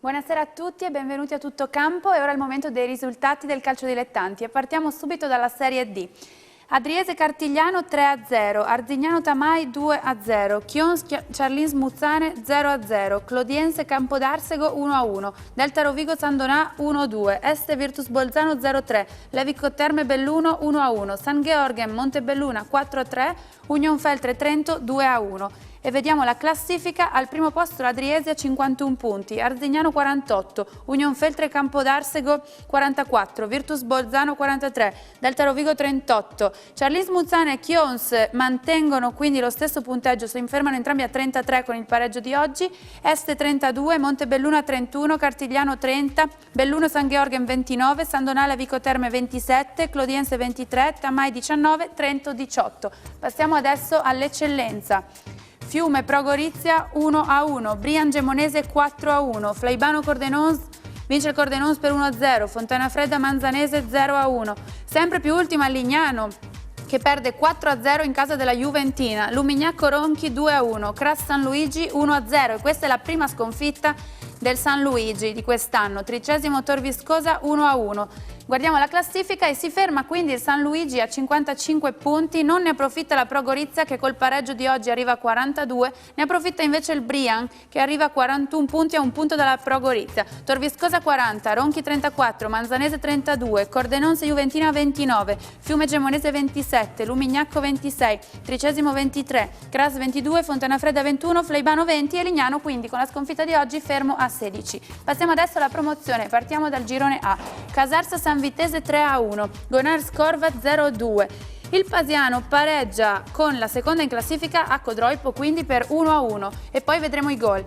Buonasera a tutti e benvenuti a Tutto Campo. E ora è il momento dei risultati del calcio dilettanti e partiamo subito dalla Serie D. Adriese Cartigliano 3-0, Arzignano Tamai 2-0, Chions Charlins Muzzane 0-0, Clodiense Campodarsego 1-1, Delta Rovigo Sandonà 1-2, Este Virtus Bolzano 0-3, Levico Terme Belluno 1-1, San Georgen Montebelluna 4-3, Union Feltre Trento 2-1. E vediamo la classifica: al primo posto l'Adriese a 51 punti, Arzignano 48, Union Feltre Campodarsego 44, Virtus Bolzano 43, Delta Rovigo 38, Charlins Muzzane e Chions mantengono quindi lo stesso punteggio, si fermano entrambi a 33 con il pareggio di oggi, Este 32, Montebelluna 31, Cartigliano 30, Belluno San Georgen 29, Sandonale Vico Terme 27, Clodiense 23, Tamai 19, Trento 18. Passiamo adesso all'eccellenza. Fiume Pro Gorizia 1-1, Brian Gemonese 4-1, Flaibano Cordenons vince il Cordenons per 1-0, Fontana Fredda Manzanese 0-1, sempre più ultima Lignano che perde 4-0 in casa della Juventina, Lumignacco Ronchi 2-1, Cras San Luigi 1-0 e questa è la prima sconfitta del San Luigi di quest'anno, 13° Tor Viscosa 1-1. Guardiamo la classifica e si ferma quindi il San Luigi a 55 punti, non ne approfitta la Pro Gorizia che col pareggio di oggi arriva a 42, ne approfitta invece il Brian che arriva a 41 punti a un punto dalla Pro Gorizia, Tor Viscosa 40, Ronchi 34, Manzanese 32, Cordenonse Juventina 29, Fiume Gemonese 27, Lumignacco 26, 13° 23, Cras 22, Fontanafredda 21, Flaibano 20 e Lignano quindi con la sconfitta di oggi fermo a 16. Passiamo adesso alla promozione, partiamo dal girone A. Casarsa San Vitese 3-1, Gonars Corvat 0-2. Il Pasiano pareggia con la seconda in classifica a Codroipo quindi per 1-1 e poi vedremo i gol.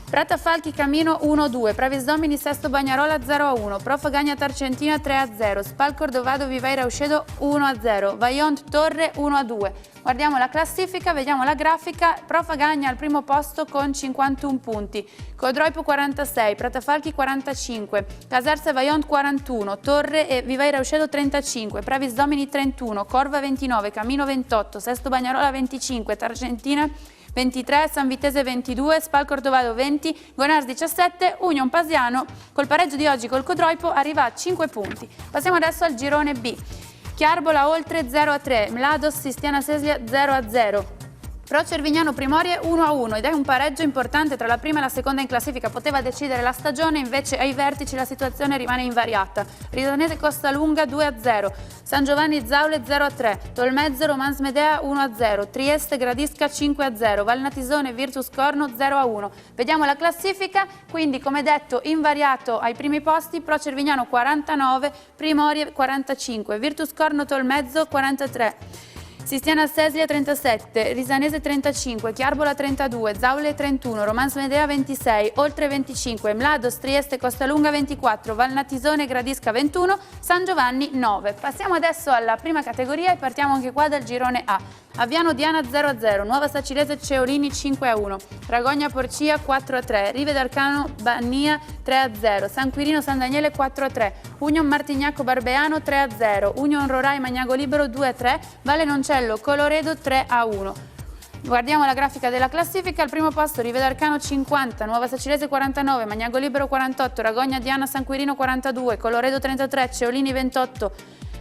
Prata Falchi Camino 1-2, Pravis Domini Sesto Bagnarola 0-1, Prof Gagna Tarcentina 3-0, Spal Cordovado Viveira Uscedo 1-0, Vaillant Torre 1-2. Guardiamo la classifica, vediamo la grafica, Prof Gagna al primo posto con 51 punti, Codroipo 46, Pratafalchi 45, Casarsa Vaillant 41, Torre e Viveira Uscedo 35, Pravis Domini 31, Corva 29, Camino 28, Sesto Bagnarola 25, Tarcentina 23, San Vitese 22, Spal Cordovado 20, Gonars 17, Union Pasiano col pareggio di oggi col Codroipo arriva a 5 punti. Passiamo adesso al girone B. Chiarbola Oltre 0-3, Mlados Sistiana Seslia 0-0. Pro Cervignano Primorie 1-1 ed è un pareggio importante tra la prima e la seconda in classifica, poteva decidere la stagione, invece ai vertici la situazione rimane invariata. Risanese Costalunga 2-0, San Giovanni Zaule 0-3, Tolmezzo Romans Medea 1-0, Trieste Gradisca 5-0, Valnatisone Virtus Corno 0-1. Vediamo la classifica, quindi come detto invariato ai primi posti, Pro Cervignano 49, Primorie 45, Virtus Corno Tolmezzo 43. Sistiana Seslia 37, Risanese 35, Chiarbola 32, Zaule 31, Romans Medea 26, Oltre 25, Mlados Trieste Costalunga 24, Valnatisone Gradisca 21, San Giovanni 9. Passiamo adesso alla prima categoria e partiamo anche qua dal girone A. Aviano Diana 0-0, Nuova Sacilese Ceolini 5-1, Ragogna Porcia 4-3, Rive d'Arcano Bannia 3-0, San Quirino San Daniele 4-3, Union Martignacco Barbeano 3-0, Union Rorai Magnago Libero 2-3, Valle Noncello Coloredo 3-1. Guardiamo la grafica della classifica, al primo posto Rive d'Arcano 50, Nuova Sacilese 49, Magnago Libero 48, Ragogna Diana San Quirino 42, Coloredo 33, Ceolini 28,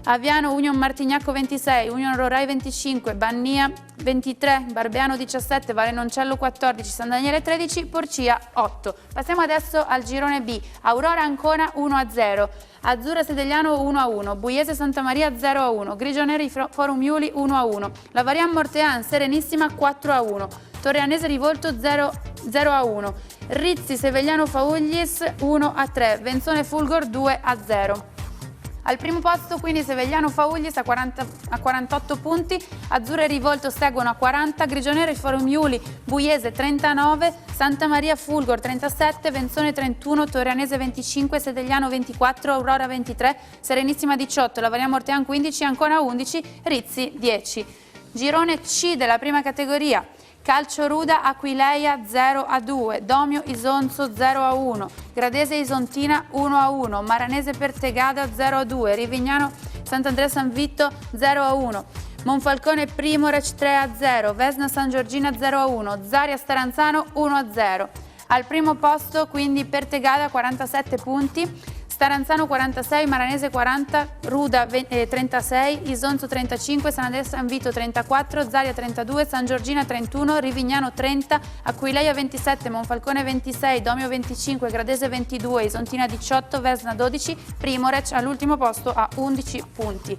Aviano Union Martignacco 26, Union Rorai 25, Bannia 23, Barbeano 17, Valle Noncello 14, San Daniele 13, Porcia 8. Passiamo adesso al girone B. Aurora Ancona 1-0, Azzurra Sedegliano 1-1, Buiese Santa Maria 0-1, Grigioneri Forum Iuli 1-1, Lavarian Mortean Serenissima 4-1, Torreanese Rivolto 0-1, Rizzi Sevegliano Fauglis 1-3, Venzone Fulgor 2-0. Al primo posto quindi Sevegliano Fauglis a 48 punti, Azzurra e Rivolto seguono a 40, Grigionero e Forum Iuli Buiese 39, Santa Maria Fulgor 37, Venzone 31, Torreanese 25, Sedegliano 24, Aurora 23, Serenissima 18, Lavaria Mortean 15, Ancona 11, Rizzi 10. Girone C della prima categoria. Calcio Ruda Aquileia 0-2, Domio Isonzo 0-1, Gradese Isontina 1-1, Maranese Pertegada 0-2, Rivignano Sant'Andrea San Vitto 0-1, Monfalcone Primorec 3-0, Vesna San Giorgina 0-1, Zaria Staranzano 1-0. Al primo posto quindi Pertegada 47 punti, Staranzano 46, Maranese 40, Ruda 36, Isonzo 35, San Andrea San Vito 34, Zaria 32, San Giorgina 31, Rivignano 30, Aquileia 27, Monfalcone 26, Domio 25, Gradese 22, Isontina 18, Vesna 12, Primorac all'ultimo posto a 11 punti.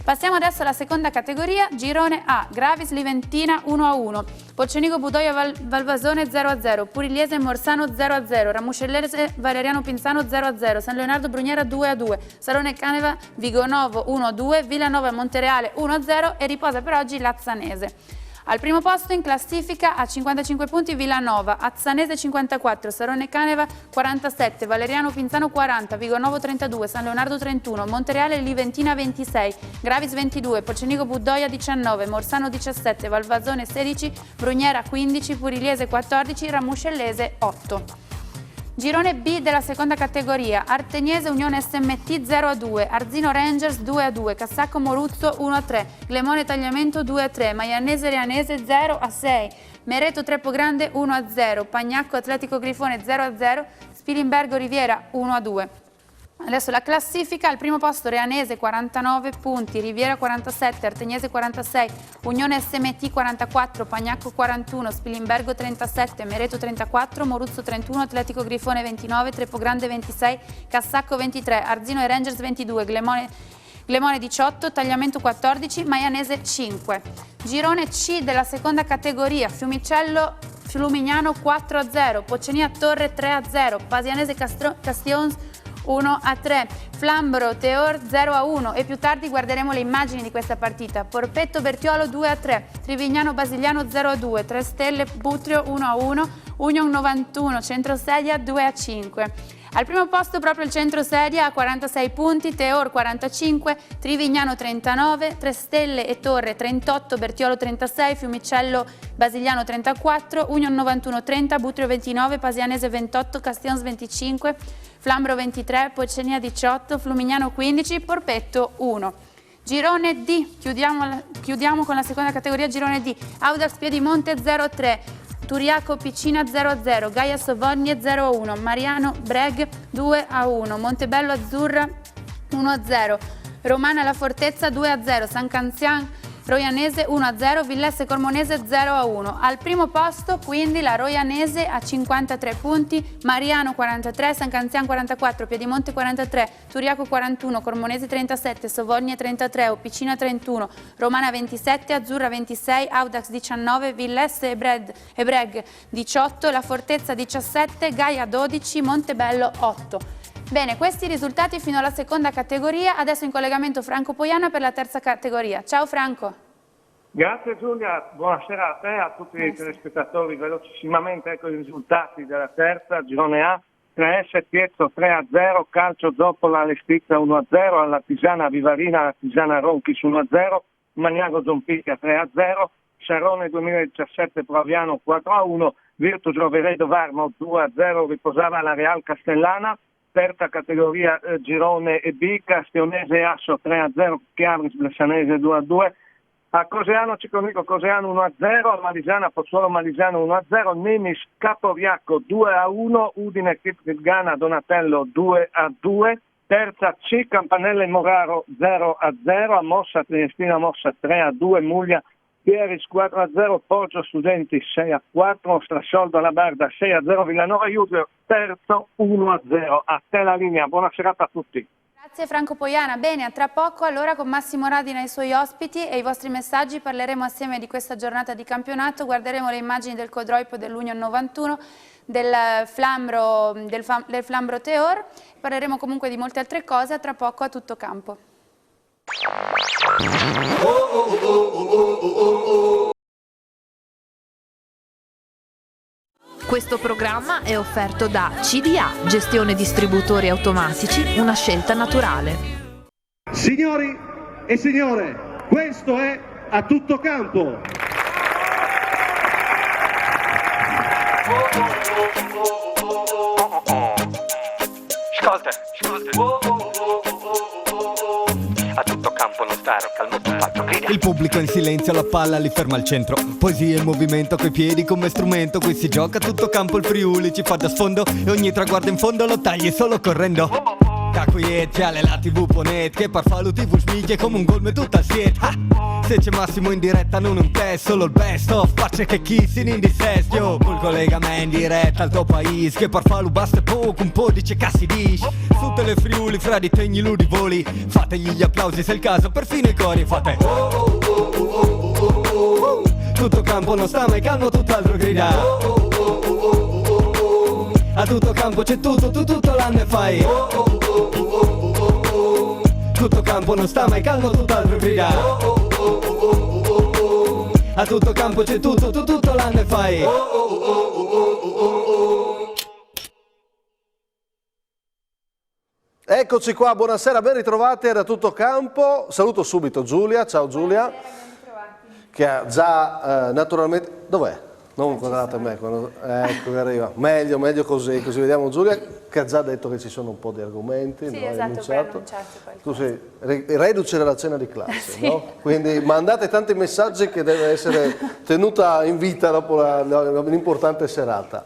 Passiamo adesso alla seconda categoria, girone A, Gravis Liventina 1-1, Pocenico Budoia Valvasone 0-0, Purigliese Morsano 0-0, Ramuscellese Valeriano Pinzano 0-0, San Leonardo Bruniera 2-2, Salone Caneva Vigonovo 1-2, Villanova Montereale 1-0 e riposa per oggi Lazzanese. Al primo posto in classifica a 55 punti Villanova, Azzanese 54, Sarone Caneva 47, Valeriano Pinzano 40, Vigonovo 32, San Leonardo 31, Montereale Liventina 26, Gravis 22, Pocenico Budoia 19, Morsano 17, Valvasone 16, Bruniera 15, Purigliese 14, Ramuscellese 8. Girone B della seconda categoria, Arteniese Unione SMT 0-2, Arzino Rangers 2-2, Cassacco Moruzzo 1-3, Glemone Tagliamento 2-3, Maiannese Reanese 0-6, Mereto Treppo Grande 1-0, Pagnacco Atletico Grifone 0-0, Spilimbergo Riviera 1-2. Adesso la classifica, al primo posto Reanese 49 punti, Riviera 47, Arteniese 46, Unione SMT 44, Pagnacco 41, Spilimbergo 37, Mereto 34, Moruzzo 31, Atletico Grifone 29, Treppo Grande 26, Cassacco 23, Arzino e Rangers 22, Glemone 18, Tagliamento 14, Maiannese 5. Girone C della seconda categoria, Fiumicello Flumignano 4-0, Pocenia Torre 3-0, Pasianese Castions 1-3, Flambro Teor 0-1 e più tardi guarderemo le immagini di questa partita. Porpetto Bertiolo 2-3, Trivignano Basiliano 0-2, 3 Stelle Butrio 1-1, Union 91, Centrosedia 2-5. Al primo posto proprio il Centrosedia a 46 punti, Teor 45, Trivignano 39, 3 Stelle e Torre 38, Bertiolo 36, Fiumicello Basiliano 34, Union 91 30, Butrio 29, Pasianese 28, Castions 25, Flambro 23, Pocenia 18, Flumignano 15, Porpetto 1. Girone D, chiudiamo con la seconda categoria, Girone D, Audax Piedimonte 0-3, Turiaco Piccina 0-0, Gaia Sovogne 0-1, Mariano Breg 2-1, Montebello Azzurra 1-0, Romana La Fortezza 2-0, San Canzian Roianese 1-0, Villesse Cormonese 0-1. Al primo posto quindi la Roianese a 53 punti, Mariano 43, San Canzian 44, Piedimonte 43, Turiaco 41, Cormonese 37, Sovogne 33, Opicina 31, Romana 27, Azzurra 26, Audax 19, Villesse e Breg 18, La Fortezza 17, Gaia 12, Montebello 8. Bene, questi i risultati fino alla seconda categoria, adesso in collegamento Franco Poiana per la terza categoria. Ciao Franco. Grazie Giulia, buonasera a te e a tutti i telespettatori. Velocissimamente ecco i risultati della terza, girone A, 3S Piezzo 3-0, Calcio Zoppola Lestizza 1-0, all'Artigiana Vivarina, all'Artigiana Ronchis 1-0, Magnago Zompicchia 3-0, Sarone 2017 Proviano 4-1, Virtus Roveredo Varmo 2-0, riposava la Real Castellana. Terza categoria girone B, Castionese Asso 3-0, Chiavis Blessanese 2-2, a Coseano Ciconico Coseano 1-0, a Malisana Pozzuolo Malisano 1-0, Nemis Capoviacco 2-1, Udine Kirgana Donatello 2-2, terza C, Campanelle Moraro 0-0, a Mossa Triestina Mossa 3-2, Muglia Pieris 4-0, Poggio Studenti 6-4, Strassoldo alla Barda 6-0, Villanova Judeo terzo 1-0. A te la linea, buona serata a tutti. Grazie Franco Poiana. Bene, a tra poco allora con Massimo Radina e i suoi ospiti e i vostri messaggi parleremo assieme di questa giornata di campionato, guarderemo le immagini del Codroipo dell'Union 91, del Flambro Teor, parleremo comunque di molte altre cose, a tra poco a Tutto Campo. Questo programma è offerto da CDA, gestione distributori automatici, una scelta naturale. Signori e signore, questo è A Tutto Campo. Ascolta. A Tutto Campo. campo non sta, calmo tutto altro, grida. Il pubblico in silenzio alla palla li ferma al centro. Poesia in movimento coi piedi come strumento. Qui si gioca a tutto campo, il Friuli ci fa da sfondo e ogni traguardo in fondo lo tagli solo correndo. Da qui è già la TV.net che par fa lo TV smiglie come un gol me tutta siete. Se c'è Massimo in diretta non un test, solo il best of facce che chi si in dissesto. Un collegamento in diretta al tuo paese che par fa lo basta poco, un po' dice cassi dici. Tutte le Friuli fra di tegni ludi voli, fategli gli applausi se è il caso, perfino i cori fate. Tutto campo non sta mai calmo, tutt'altro grida. A tutto campo c'è tutto, tu tutto l'anno e fai. Tutto campo non sta mai calmo, tutt'altro grida. A tutto campo c'è tutto, tu tutto l'anno e fai. Eccoci qua, buonasera, ben ritrovate da Tutto Campo. Saluto subito Giulia, ciao Giulia, che ha già naturalmente... Dov'è? Non guardate me, ecco che arriva. Meglio così vediamo Giulia, che ha già detto che ci sono un po' di argomenti. Sì, no? esatto, Tu sei reduce della cena di classe, sì. no? Quindi mandate tanti messaggi che deve essere tenuta in vita dopo un'importante serata.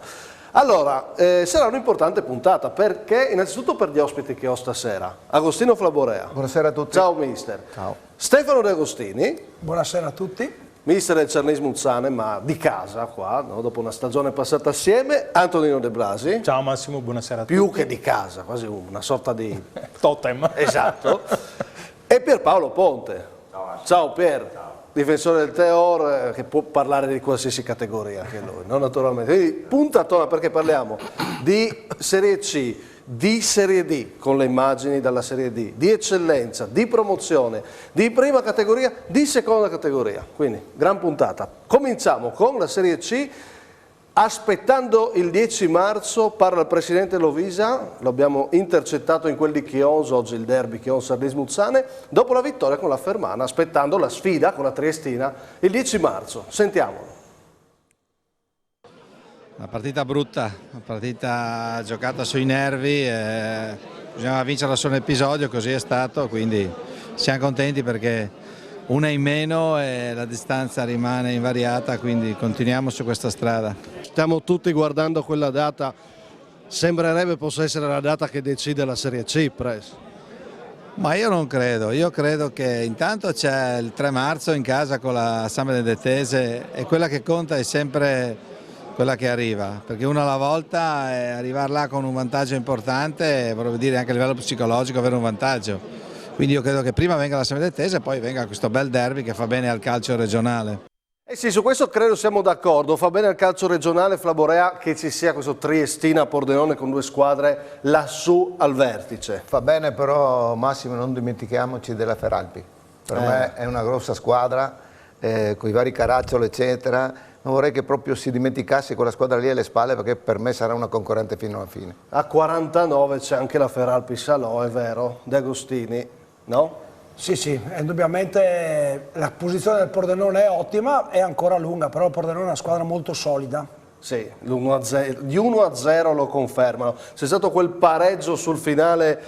Allora, sarà un'importante puntata, perché innanzitutto per gli ospiti che ho stasera. Agostino Flaborea. Buonasera a tutti. Ciao mister. Ciao. Stefano De Agostini. Buonasera a tutti. Mister del Cernís Muzzane, ma di casa qua, no? Dopo una stagione passata assieme. Antonino De Blasi. Ciao Massimo, buonasera a tutti. Più che di casa, quasi una sorta di... totem. Esatto. E Pierpaolo Ponte. Ciao Pier. Ciao. Difensore del Teor, che può parlare di qualsiasi categoria anche lui, no? Naturalmente. Quindi puntatona, perché parliamo di Serie C, di Serie D, con le immagini dalla Serie D, di eccellenza, di promozione, di prima categoria, di seconda categoria. Quindi, gran puntata. Cominciamo con la Serie C, aspettando il 10 marzo, parla il presidente Lovisa, lo abbiamo intercettato in quel di Chionzo, oggi il derby Chionzo-Cernís Muzzane, dopo la vittoria con la Fermana, aspettando la sfida con la Triestina il 10 marzo. Sentiamolo. Una partita brutta, una partita giocata sui nervi, bisognava vincerla solo un episodio, così è stato, quindi siamo contenti perché una in meno e la distanza rimane invariata, quindi continuiamo su questa strada. Stiamo tutti guardando quella data, sembrerebbe possa essere la data che decide la Serie C, Pres. Ma io non credo, io credo che intanto c'è il 3 marzo in casa con la San Benedetese e quella che conta è sempre quella che arriva, perché una alla volta arrivare là con un vantaggio importante, vorrei dire anche a livello psicologico avere un vantaggio, quindi io credo che prima venga la San Benedetese e poi venga questo bel derby che fa bene al calcio regionale. Eh sì, su questo credo siamo d'accordo, fa bene al calcio regionale Flaborea che ci sia questo Triestina-Pordenone con due squadre lassù al vertice. Fa bene però Massimo, non dimentichiamoci della Feralpi, per me è una grossa squadra, con i vari Caracciolo eccetera. Non vorrei che proprio si dimenticasse quella squadra lì alle spalle, perché per me sarà una concorrente fino alla fine. A 49 c'è anche la Feralpi Salò, è vero, De Agostini, no? Sì, indubbiamente la posizione del Pordenone è ottima, è ancora lunga, però il Pordenone è una squadra molto solida. Sì, gli 1-0 lo confermano. C'è stato quel pareggio sul finale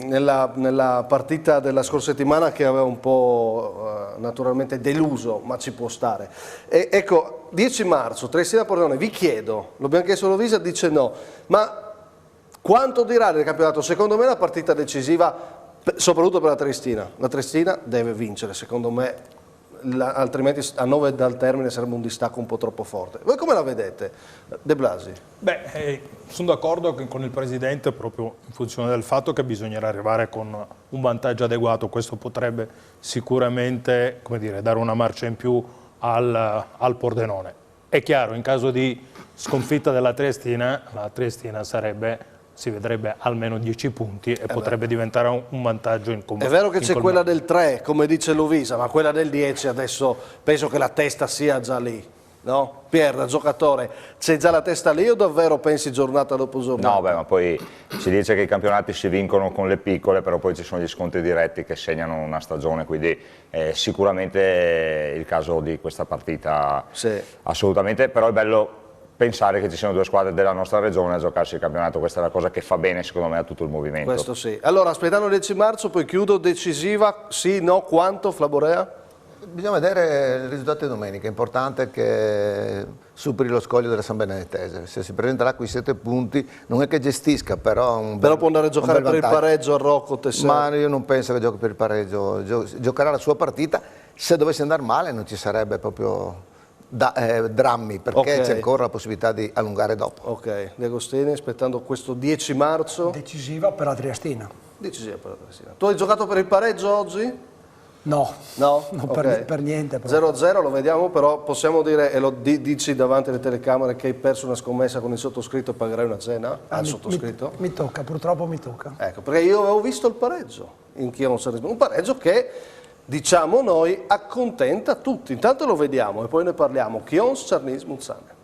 nella partita della scorsa settimana che aveva un po' naturalmente deluso, ma ci può stare. E, ecco, 10 marzo, Triestina Pordenone, vi chiedo, lo abbiamo chiesto Lovisa, dice no, ma quanto dirà del campionato? Secondo me è la partita decisiva, soprattutto per la Triestina. La Triestina deve vincere, secondo me. Altrimenti a 9 dal termine sarebbe un distacco un po' troppo forte. Voi come la vedete, De Blasi? Beh, sono d'accordo con il Presidente proprio in funzione del fatto che bisognerà arrivare con un vantaggio adeguato. Questo potrebbe sicuramente, come dire, dare una marcia in più al Pordenone. È chiaro, in caso di sconfitta della Triestina, la Triestina si vedrebbe almeno 10 punti e potrebbe diventare un vantaggio in comune. È vero che c'è quella del 3, come dice Lovisa, ma quella del 10 adesso penso che la testa sia già lì, no? Pier, da giocatore, c'è già la testa lì o davvero pensi giornata dopo giornata? No, beh, ma poi si dice che i campionati si vincono con le piccole, però poi ci sono gli scontri diretti che segnano una stagione, quindi sicuramente il caso di questa partita, sì. Assolutamente, però è bello pensare che ci siano due squadre della nostra regione a giocarsi il campionato. Questa è la cosa che fa bene secondo me a tutto il movimento. Questo sì. Allora, aspettando il 10 marzo, poi chiudo, decisiva, sì, no, quanto, Flaborea? Bisogna vedere il risultato di domenica, è importante che superi lo scoglio della San Benedettese. Se si presenterà qui 7 punti, non è che gestisca, però può andare a giocare per il pareggio a Rocco Tessera. Ma io non penso che giochi per il pareggio, giocherà la sua partita. Se dovesse andare male non ci sarebbe proprio drammi, perché c'è ancora la possibilità di allungare dopo. Ok, De Agostini, aspettando questo 10 marzo. Decisiva per la Triestina. Decisiva per la Triestina. Tu hai giocato per il pareggio oggi? No, no? Okay. per niente. 0-0 lo vediamo, però possiamo dire, e lo dici davanti alle telecamere, che hai perso una scommessa con il sottoscritto e pagherai una cena al sottoscritto? Mi tocca, purtroppo mi tocca. Ecco, perché io avevo visto il pareggio in Chion-Sarnismo, un pareggio che, diciamo noi, accontenta tutti. Intanto lo vediamo e poi ne parliamo. Chion-Sarnismo-Muzzane.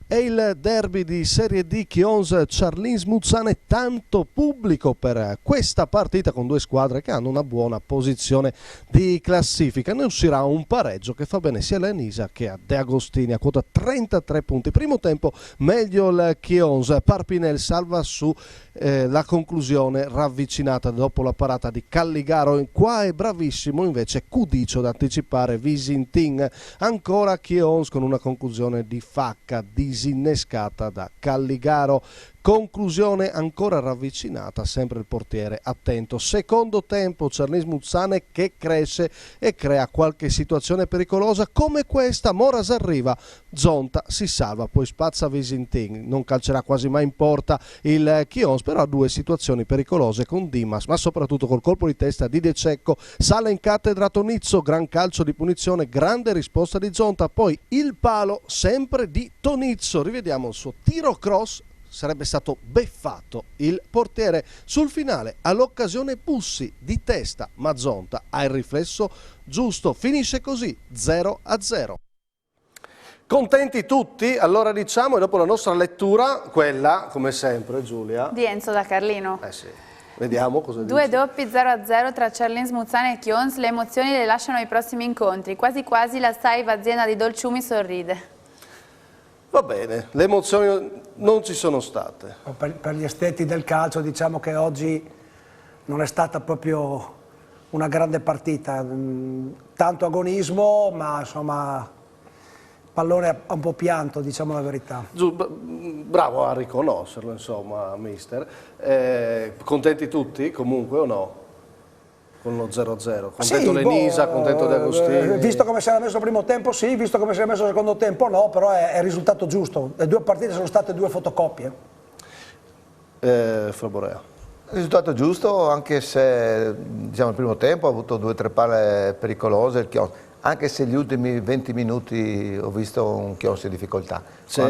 È il derby di Serie D Chions-Sarlis-Muzzane, tanto pubblico per questa partita con due squadre che hanno una buona posizione di classifica. Ne uscirà un pareggio che fa bene sia a Lenisa che a De Agostini a quota 33 punti. Primo tempo meglio il Chions, Parpinel salva su la conclusione ravvicinata dopo la parata di Calligaro. Qua è bravissimo invece Cudicio ad anticipare Visintin. Ancora Chions con una conclusione di Facca disinnescata da Calligaro. Conclusione ancora ravvicinata, sempre il portiere attento. Secondo tempo Sarlis-Muzzane che cresce e crea qualche situazione pericolosa come questa. Moras arriva, Zonta si salva, poi spazza Visintin, non calcerà quasi mai in porta il Chions, però ha due situazioni pericolose con Dimas, ma soprattutto col colpo di testa di De Cecco. Sale in cattedra Tonizzo, gran calcio di punizione, grande risposta di Zonta, poi il palo sempre di Tonizzo. Rivediamo il suo tiro cross. Sarebbe stato beffato il portiere sul finale, all'occasione Bussi di testa, ma Zonta ha il riflesso giusto. Finisce così 0-0. Contenti tutti? Allora diciamo, e dopo la nostra lettura, quella come sempre Giulia di Enzo da Carlino. Sì. Vediamo cosa dice. Due doppi 0-0 tra Sarlis-Muzzane e Chions, le emozioni le lasciano i prossimi incontri, quasi quasi la Saiva azienda di Dolciumi sorride. Va bene, le emozioni non ci sono state. Per gli esteti del calcio diciamo che oggi non è stata proprio una grande partita, tanto agonismo, ma insomma pallone ha un po' pianto, diciamo la verità. Bravo a riconoscerlo, insomma, mister. Contenti tutti comunque o no? Con lo 0-0, contento Lenisa, contento De Agostini. Visto come si era messo il primo tempo sì, visto come si era messo il secondo tempo no, però è il risultato giusto. Le due partite sono state due fotocopie. Flaborea. Il risultato giusto, anche se diciamo, il primo tempo ha avuto 2 o 3 palle pericolose, il Chions, anche se gli ultimi 20 minuti ho visto un Chions in difficoltà. Sì.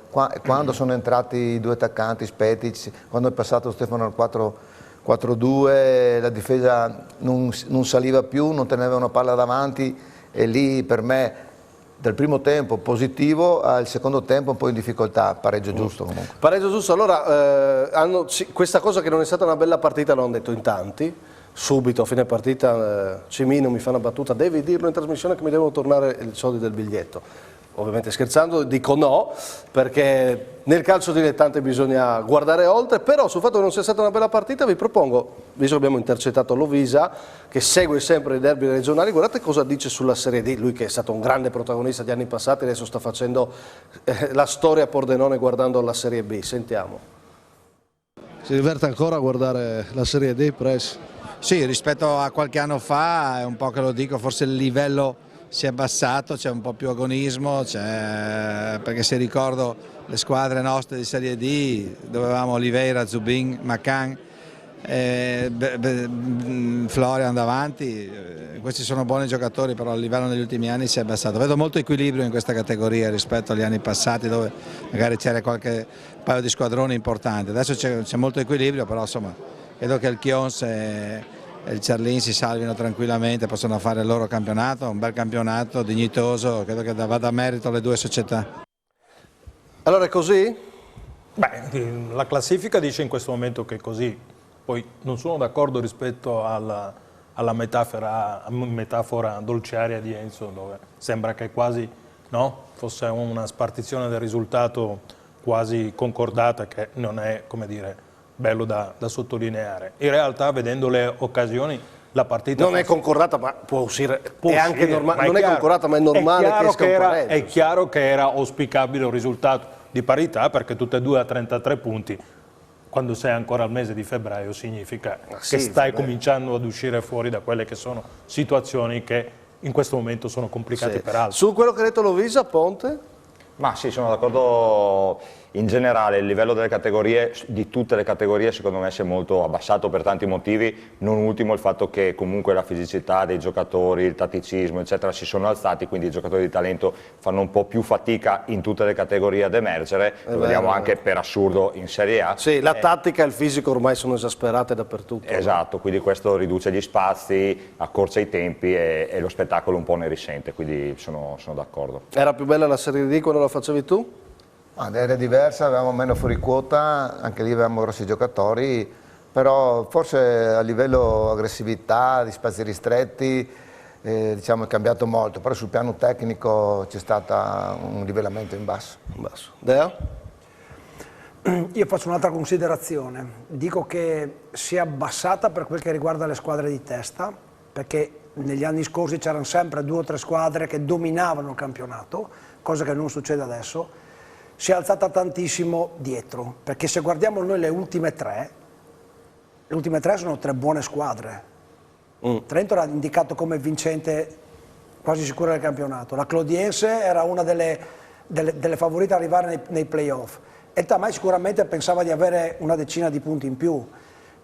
Quando sono entrati i 2 attaccanti, Spetic, quando è passato Stefano al 4-2, la difesa non saliva più, non teneva una palla davanti e lì per me dal primo tempo positivo al secondo tempo un po' in difficoltà, pareggio giusto comunque. Pareggio giusto, allora questa cosa che non è stata una bella partita l'hanno detto in tanti, subito a fine partita Cimino mi fa una battuta, devi dirlo in trasmissione che mi devono tornare i soldi del biglietto. Ovviamente scherzando, dico no, perché nel calcio dilettante bisogna guardare oltre, però sul fatto che non sia stata una bella partita vi propongo, visto che abbiamo intercettato Lovisa, che segue sempre i derby regionali, guardate cosa dice sulla Serie D, lui che è stato un grande protagonista di anni passati, adesso sta facendo la storia a Pordenone guardando la Serie B, sentiamo. Si diverte ancora a guardare la Serie D, Press? Sì, rispetto a qualche anno fa, è un po' che lo dico, forse il livello si è abbassato, c'è un po' più agonismo, perché se ricordo le squadre nostre di Serie D, dove avevamo Oliveira, Zubin, Macan, Florian davanti, questi sono buoni giocatori, però il livello negli ultimi anni si è abbassato. Vedo molto equilibrio in questa categoria rispetto agli anni passati dove magari c'era qualche paio di squadroni importanti, adesso c'è molto equilibrio, però insomma credo che il Chions e il Cerlin si salvino tranquillamente, possono fare il loro campionato, un bel campionato, dignitoso, credo che vada a merito alle due società. Allora è così? Beh, la classifica dice in questo momento che è così, poi non sono d'accordo rispetto alla metafora dolciaria di Enzo, dove sembra che quasi no? Fosse una spartizione del risultato quasi concordata, che non è, come dire, bello da sottolineare. In realtà, vedendo le occasioni, la partita non è concordata, ma può uscire, è anche uscire, normale, non è concordata, ma è normale che esca un pareggio. È chiaro che era auspicabile un risultato di parità, perché tutte e due a 33 punti, quando sei ancora al mese di febbraio, significa che stai cominciando ad uscire fuori da quelle che sono situazioni che in questo momento sono complicate per altri. Su quello che ha detto Lovisa, Ponte? Ma sì, sono d'accordo. In generale il livello delle categorie, di tutte le categorie, secondo me si è molto abbassato per tanti motivi, non ultimo il fatto che comunque la fisicità dei giocatori, il tatticismo eccetera si sono alzati, quindi i giocatori di talento fanno un po' più fatica in tutte le categorie ad emergere, lo vediamo anche per assurdo in Serie A. Sì, la tattica e il fisico ormai sono esasperate dappertutto. Esatto, quindi questo riduce gli spazi, accorcia i tempi e lo spettacolo un po' ne risente, quindi sono d'accordo. Era più bella la Serie D quando la facevi tu? Era diversa, avevamo meno fuori quota, anche lì avevamo grossi giocatori, però forse a livello aggressività, di spazi ristretti, diciamo è cambiato molto, però sul piano tecnico c'è stato un livellamento in basso. Dea? Io faccio un'altra considerazione, dico che si è abbassata per quel che riguarda le squadre di testa, perché negli anni scorsi c'erano sempre 2 o 3 squadre che dominavano il campionato, cosa che non succede adesso. Si è alzata tantissimo dietro, perché se guardiamo noi le ultime 3 sono 3 buone squadre. Trento era indicato come vincente quasi sicura del campionato, la Clodiense era una delle favorite ad arrivare nei playoff e il Tamai sicuramente pensava di avere una decina di punti in più,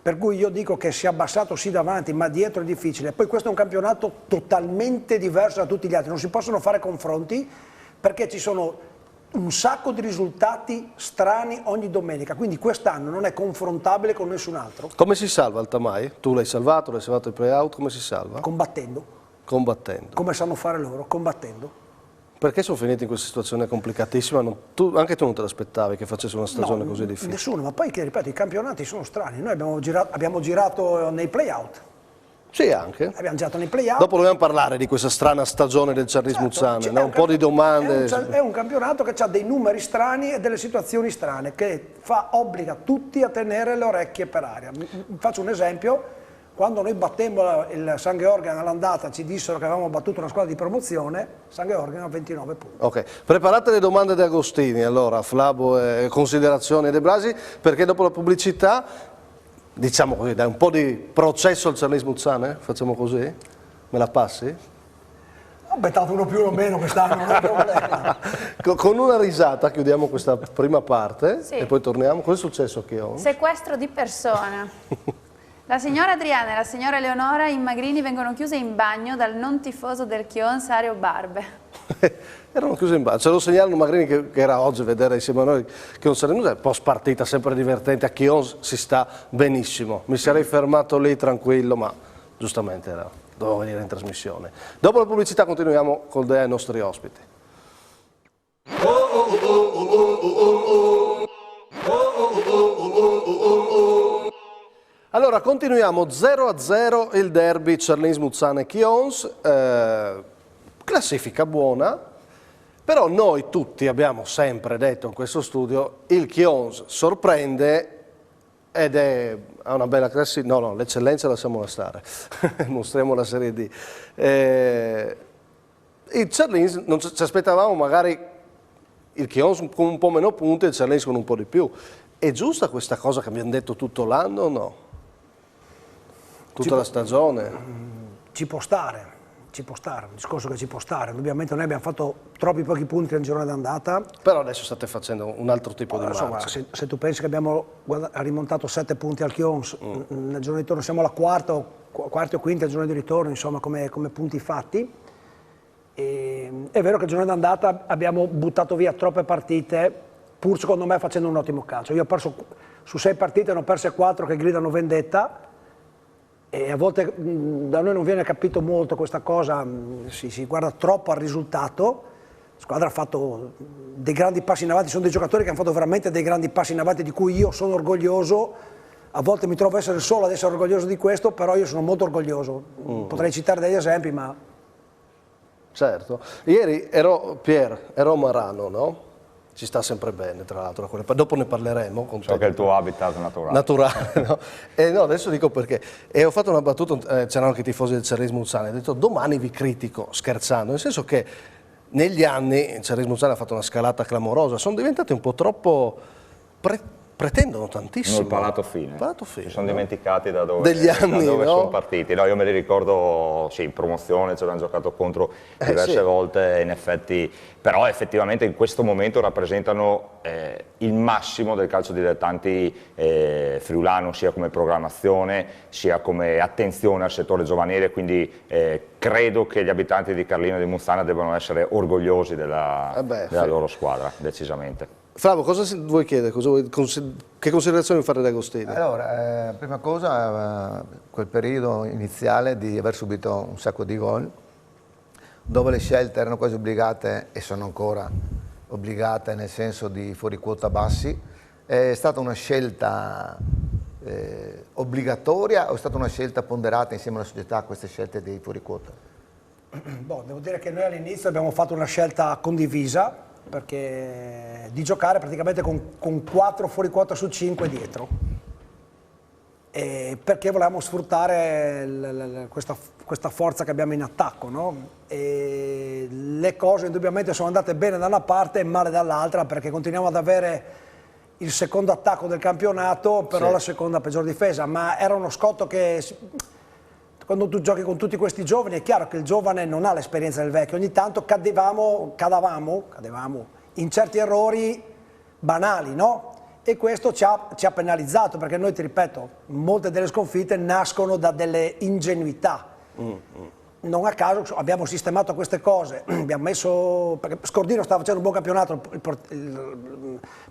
per cui io dico che si è abbassato sì davanti, ma dietro è difficile. Poi questo è un campionato totalmente diverso da tutti gli altri, non si possono fare confronti perché ci sono un sacco di risultati strani ogni domenica, quindi quest'anno non è confrontabile con nessun altro. Come si salva il Tamai? Tu l'hai salvato il play-out, come si salva? Combattendo. Combattendo. Come sanno fare loro, combattendo. Perché sono finiti in questa situazione complicatissima? Anche tu non te l'aspettavi che facesse una stagione così difficile? Nessuno, ma poi, ripeto, i campionati sono strani. Noi abbiamo girato nei play-out. Sì, anche. Abbiamo girato nei play-out. Dopo dobbiamo parlare di questa strana stagione del Charlis Muzzane, un po' di domande. È un campionato che ha dei numeri strani e delle situazioni strane, che obbliga tutti a tenere le orecchie per aria. Faccio un esempio, quando noi battemmo il San Gheorghen all'andata, ci dissero che avevamo battuto una squadra di promozione, San Gheorghen ha 29 punti. Ok, preparate le domande di Agostini, allora, Flabo, considerazioni De Blasi, perché dopo la pubblicità, diciamo così, dai un po' di processo al Charlis Muzzane, facciamo così? Me la passi? Beh, tanto uno più o meno quest'anno non è problema. Con una risata chiudiamo questa prima parte Sì. e poi torniamo. Cosa è successo a Chieon? Sequestro di persona. La signora Adriana e la signora Eleonora Immagrini vengono chiuse in bagno dal non tifoso del Chieon, Sario Barbe. Erano chiuse in bagno, ce lo segnalano Magrini che era oggi a vedere insieme a noi Chieon Salerno, è post partita sempre divertente, a Chieon si sta benissimo, mi sarei fermato lì tranquillo, ma giustamente dovevo venire in trasmissione. Dopo la pubblicità continuiamo con Dea e i nostri ospiti. Allora continuiamo 0-0 il derby Charlis Muzzane-Chions, classifica buona, però noi tutti abbiamo sempre detto in questo studio il Chions sorprende ed ha una bella classifica, no l'eccellenza lasciamola stare, mostriamo la Serie D. Il Charlis non ci aspettavamo magari il Chions con un po' meno punti e il Charlis con un po' di più. È giusta questa cosa che abbiamo detto tutto l'anno o no? Tutta la stagione? Ci può stare, un discorso che ci può stare. Ovviamente noi abbiamo fatto troppi pochi punti nel girone d'andata. Però adesso state facendo un altro tipo di marcia. Insomma, se tu pensi che abbiamo rimontato 7 punti al Chions, nel giorno di ritorno siamo alla quarta o quinta al giorno di ritorno, insomma, come punti fatti. E, è vero che il giorno d'andata abbiamo buttato via troppe partite, pur secondo me facendo un ottimo calcio. Io ho perso su 6 partite, ne ho perse 4 che gridano vendetta. E a volte da noi non viene capito molto questa cosa, si guarda troppo al risultato. La squadra ha fatto dei grandi passi in avanti, sono dei giocatori che hanno fatto veramente dei grandi passi in avanti di cui io sono orgoglioso. A volte mi trovo a essere solo ad essere orgoglioso di questo, però io sono molto orgoglioso. Potrei citare degli esempi, ma... Certo. Ieri ero Marano, no? Ci sta sempre bene, tra l'altro. Dopo ne parleremo. Con so che è il tuo habitat naturale. Naturale, no? E no, adesso dico perché. E ho fatto una battuta, c'erano anche i tifosi del Cerris Muzzane, ho detto domani vi critico, scherzando, nel senso che negli anni il Cerris Muzzane ha fatto una scalata clamorosa, sono diventati un po' troppo... pretendono tantissimo. Il palato fine. Si sono dimenticati da dove, degli anni, da dove no? sono partiti. No, io me li ricordo, sì, in promozione, ci abbiamo giocato contro diverse volte, in effetti, però effettivamente in questo momento rappresentano il massimo del calcio dilettanti friulano, sia come programmazione, sia come attenzione al settore giovanile, quindi credo che gli abitanti di Carlino e di Muzzana debbano essere orgogliosi della loro squadra, decisamente. Flavo, cosa vuoi chiedere? Che considerazioni fare da Agostini? Allora, prima cosa, quel periodo iniziale di aver subito un sacco di gol, dove le scelte erano quasi obbligate e sono ancora obbligate nel senso di fuori quota bassi, è stata una scelta obbligatoria o è stata una scelta ponderata insieme alla società queste scelte dei fuori quota? Devo dire che noi all'inizio abbiamo fatto una scelta condivisa, perché di giocare praticamente con 4 fuori quota su 5 dietro, e perché volevamo sfruttare questa forza che abbiamo in attacco, no? E le cose indubbiamente sono andate bene da una parte e male dall'altra, perché continuiamo ad avere il secondo attacco del campionato, però la seconda peggior difesa, ma era uno scotto che... Quando tu giochi con tutti questi giovani è chiaro che il giovane non ha l'esperienza del vecchio, ogni tanto cadevamo in certi errori banali, no? E questo ci ha penalizzato, perché noi, ti ripeto, molte delle sconfitte nascono da delle ingenuità. Non a caso abbiamo sistemato queste cose, abbiamo messo, perché Scordino stava facendo un buon campionato,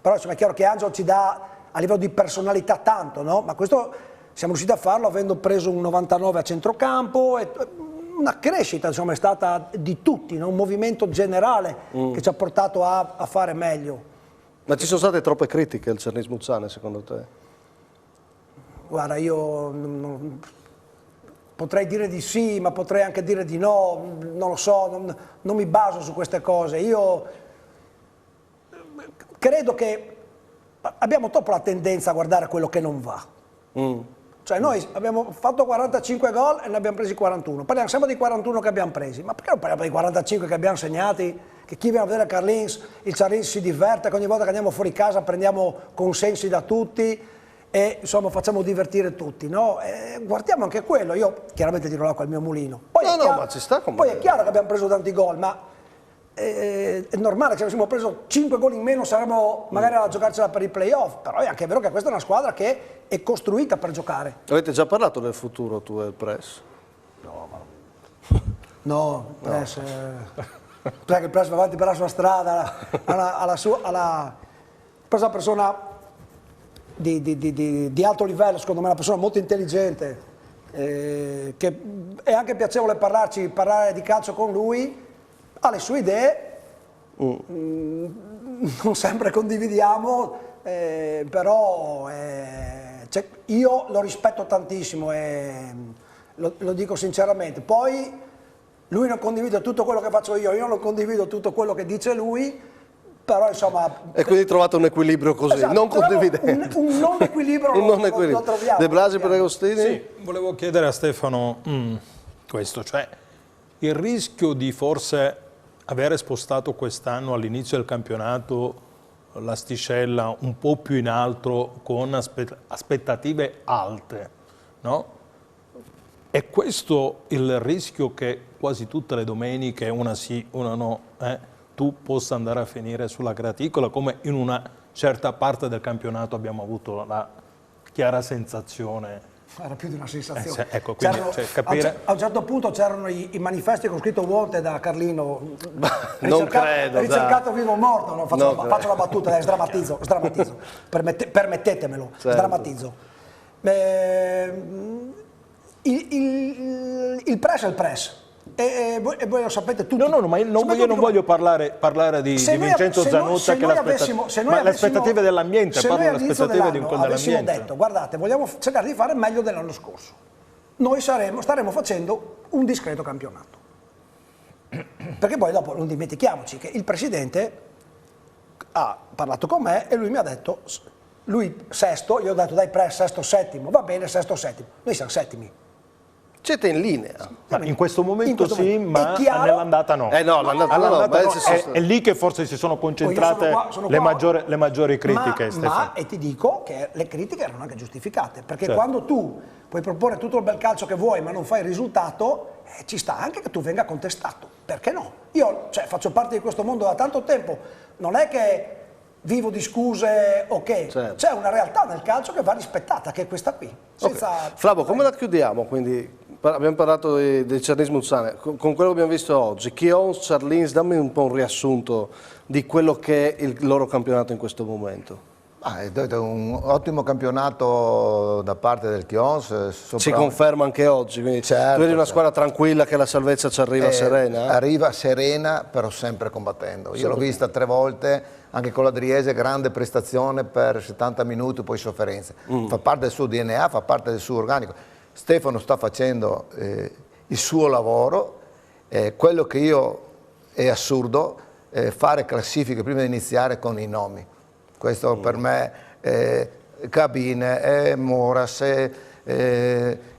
però insomma, è chiaro che Angelo ci dà a livello di personalità tanto, no? Ma questo... Siamo riusciti a farlo avendo preso un 99 a centrocampo, e una crescita insomma, è stata di tutti, no? Un movimento generale che ci ha portato a fare meglio. Ma ci sono state troppe critiche al Cernis Muzzane secondo te? Guarda, io potrei dire di sì, ma potrei anche dire di no, non lo so, non mi baso su queste cose. Io credo che abbiamo troppo la tendenza a guardare quello che non va. Cioè noi abbiamo fatto 45 gol e ne abbiamo presi 41, parliamo sempre dei 41 che abbiamo presi, ma perché non parliamo dei 45 che abbiamo segnati, che chi viene a vedere Carlins, il Cerris si diverte, che ogni volta che andiamo fuori casa prendiamo consensi da tutti e insomma facciamo divertire tutti, no? Guardiamo anche quello, io chiaramente tiro l'acqua al mio mulino. Poi ma ci sta come... Poi è chiaro che abbiamo preso tanti gol, ma è normale che se avessimo preso 5 gol in meno saremmo magari a giocarcela per i playoff, però è anche vero che questa è una squadra che è costruita per giocare. Avete già parlato del futuro tu e il Press? No, Press, che il Press va avanti per la sua strada, alla una persona di alto livello, secondo me una persona molto intelligente, che è anche piacevole parlare di calcio con lui, ha le sue idee, non sempre condividiamo, però io lo rispetto tantissimo e lo dico sinceramente. Poi lui non condivide tutto quello che faccio io non condivido tutto quello che dice lui, però insomma... E quindi trovate un equilibrio così, esatto, non condividendo. Un non equilibrio lo troviamo. De Blasi per Agostini? Sì, volevo chiedere a Stefano questo, cioè il rischio di forse avere spostato quest'anno all'inizio del campionato l'asticella un po' più in alto con aspettative alte, no? È questo il rischio che quasi tutte le domeniche, una sì, una no, tu possa andare a finire sulla graticola, come in una certa parte del campionato abbiamo avuto la chiara sensazione. Era più di una sensazione. Ecco, quindi, capire... A un certo punto c'erano i manifesti con scritto Wanted da Carlino. Non credo. Ricercato vivo o morto. No? Faccio la battuta, sdrammatizzo. Permettetemelo, certo. Sdrammatizzo. Il press è il press. E voi lo sapete tutti. No, ma io non voglio parlare di Vincenzo Zanutta, che ma le aspettative dell'ambiente, parlo delle aspettative di quel dell'ambiente. Avessimo detto, guardate, vogliamo cercare di fare meglio dell'anno scorso, noi staremo facendo un discreto campionato. Perché poi dopo non dimentichiamoci che il Presidente ha parlato con me e lui mi ha detto, lui sesto, io ho detto dai sesto, settimo, va bene, sesto, settimo, noi siamo settimi. Siete in linea. Ma in questo momento sì, ma chiaro, nell'andata no. L'andata no. È lì che forse si sono concentrate sono le qua. maggiori critiche, Stefano. E ti dico che le critiche erano anche giustificate, perché Certo. quando tu puoi proporre tutto il bel calcio che vuoi ma non fai il risultato, ci sta anche che tu venga contestato. Perché no? Io faccio parte di questo mondo da tanto tempo, non è che vivo di scuse o che, Certo. c'è una realtà nel calcio che va rispettata, che è questa qui. Senza... Flavio, come la chiudiamo? Quindi abbiamo parlato di Charlins Muzzane, con quello che abbiamo visto oggi, Chions, Charlins, dammi un po' un riassunto di quello che è il loro campionato in questo momento. È un ottimo campionato da parte del Chions. Si conferma anche oggi, quindi Certo, tu vedi una certo. squadra tranquilla che la salvezza ci arriva serena? Arriva serena, però sempre combattendo. Io l'ho vista 3 volte, anche con l'Adriese, grande prestazione per 70 minuti, poi sofferenze. Fa parte del suo DNA, fa parte del suo organico. Stefano sta facendo il suo lavoro, quello che io è assurdo, fare classifiche prima di iniziare con i nomi. Questo per me Cabine, Moras,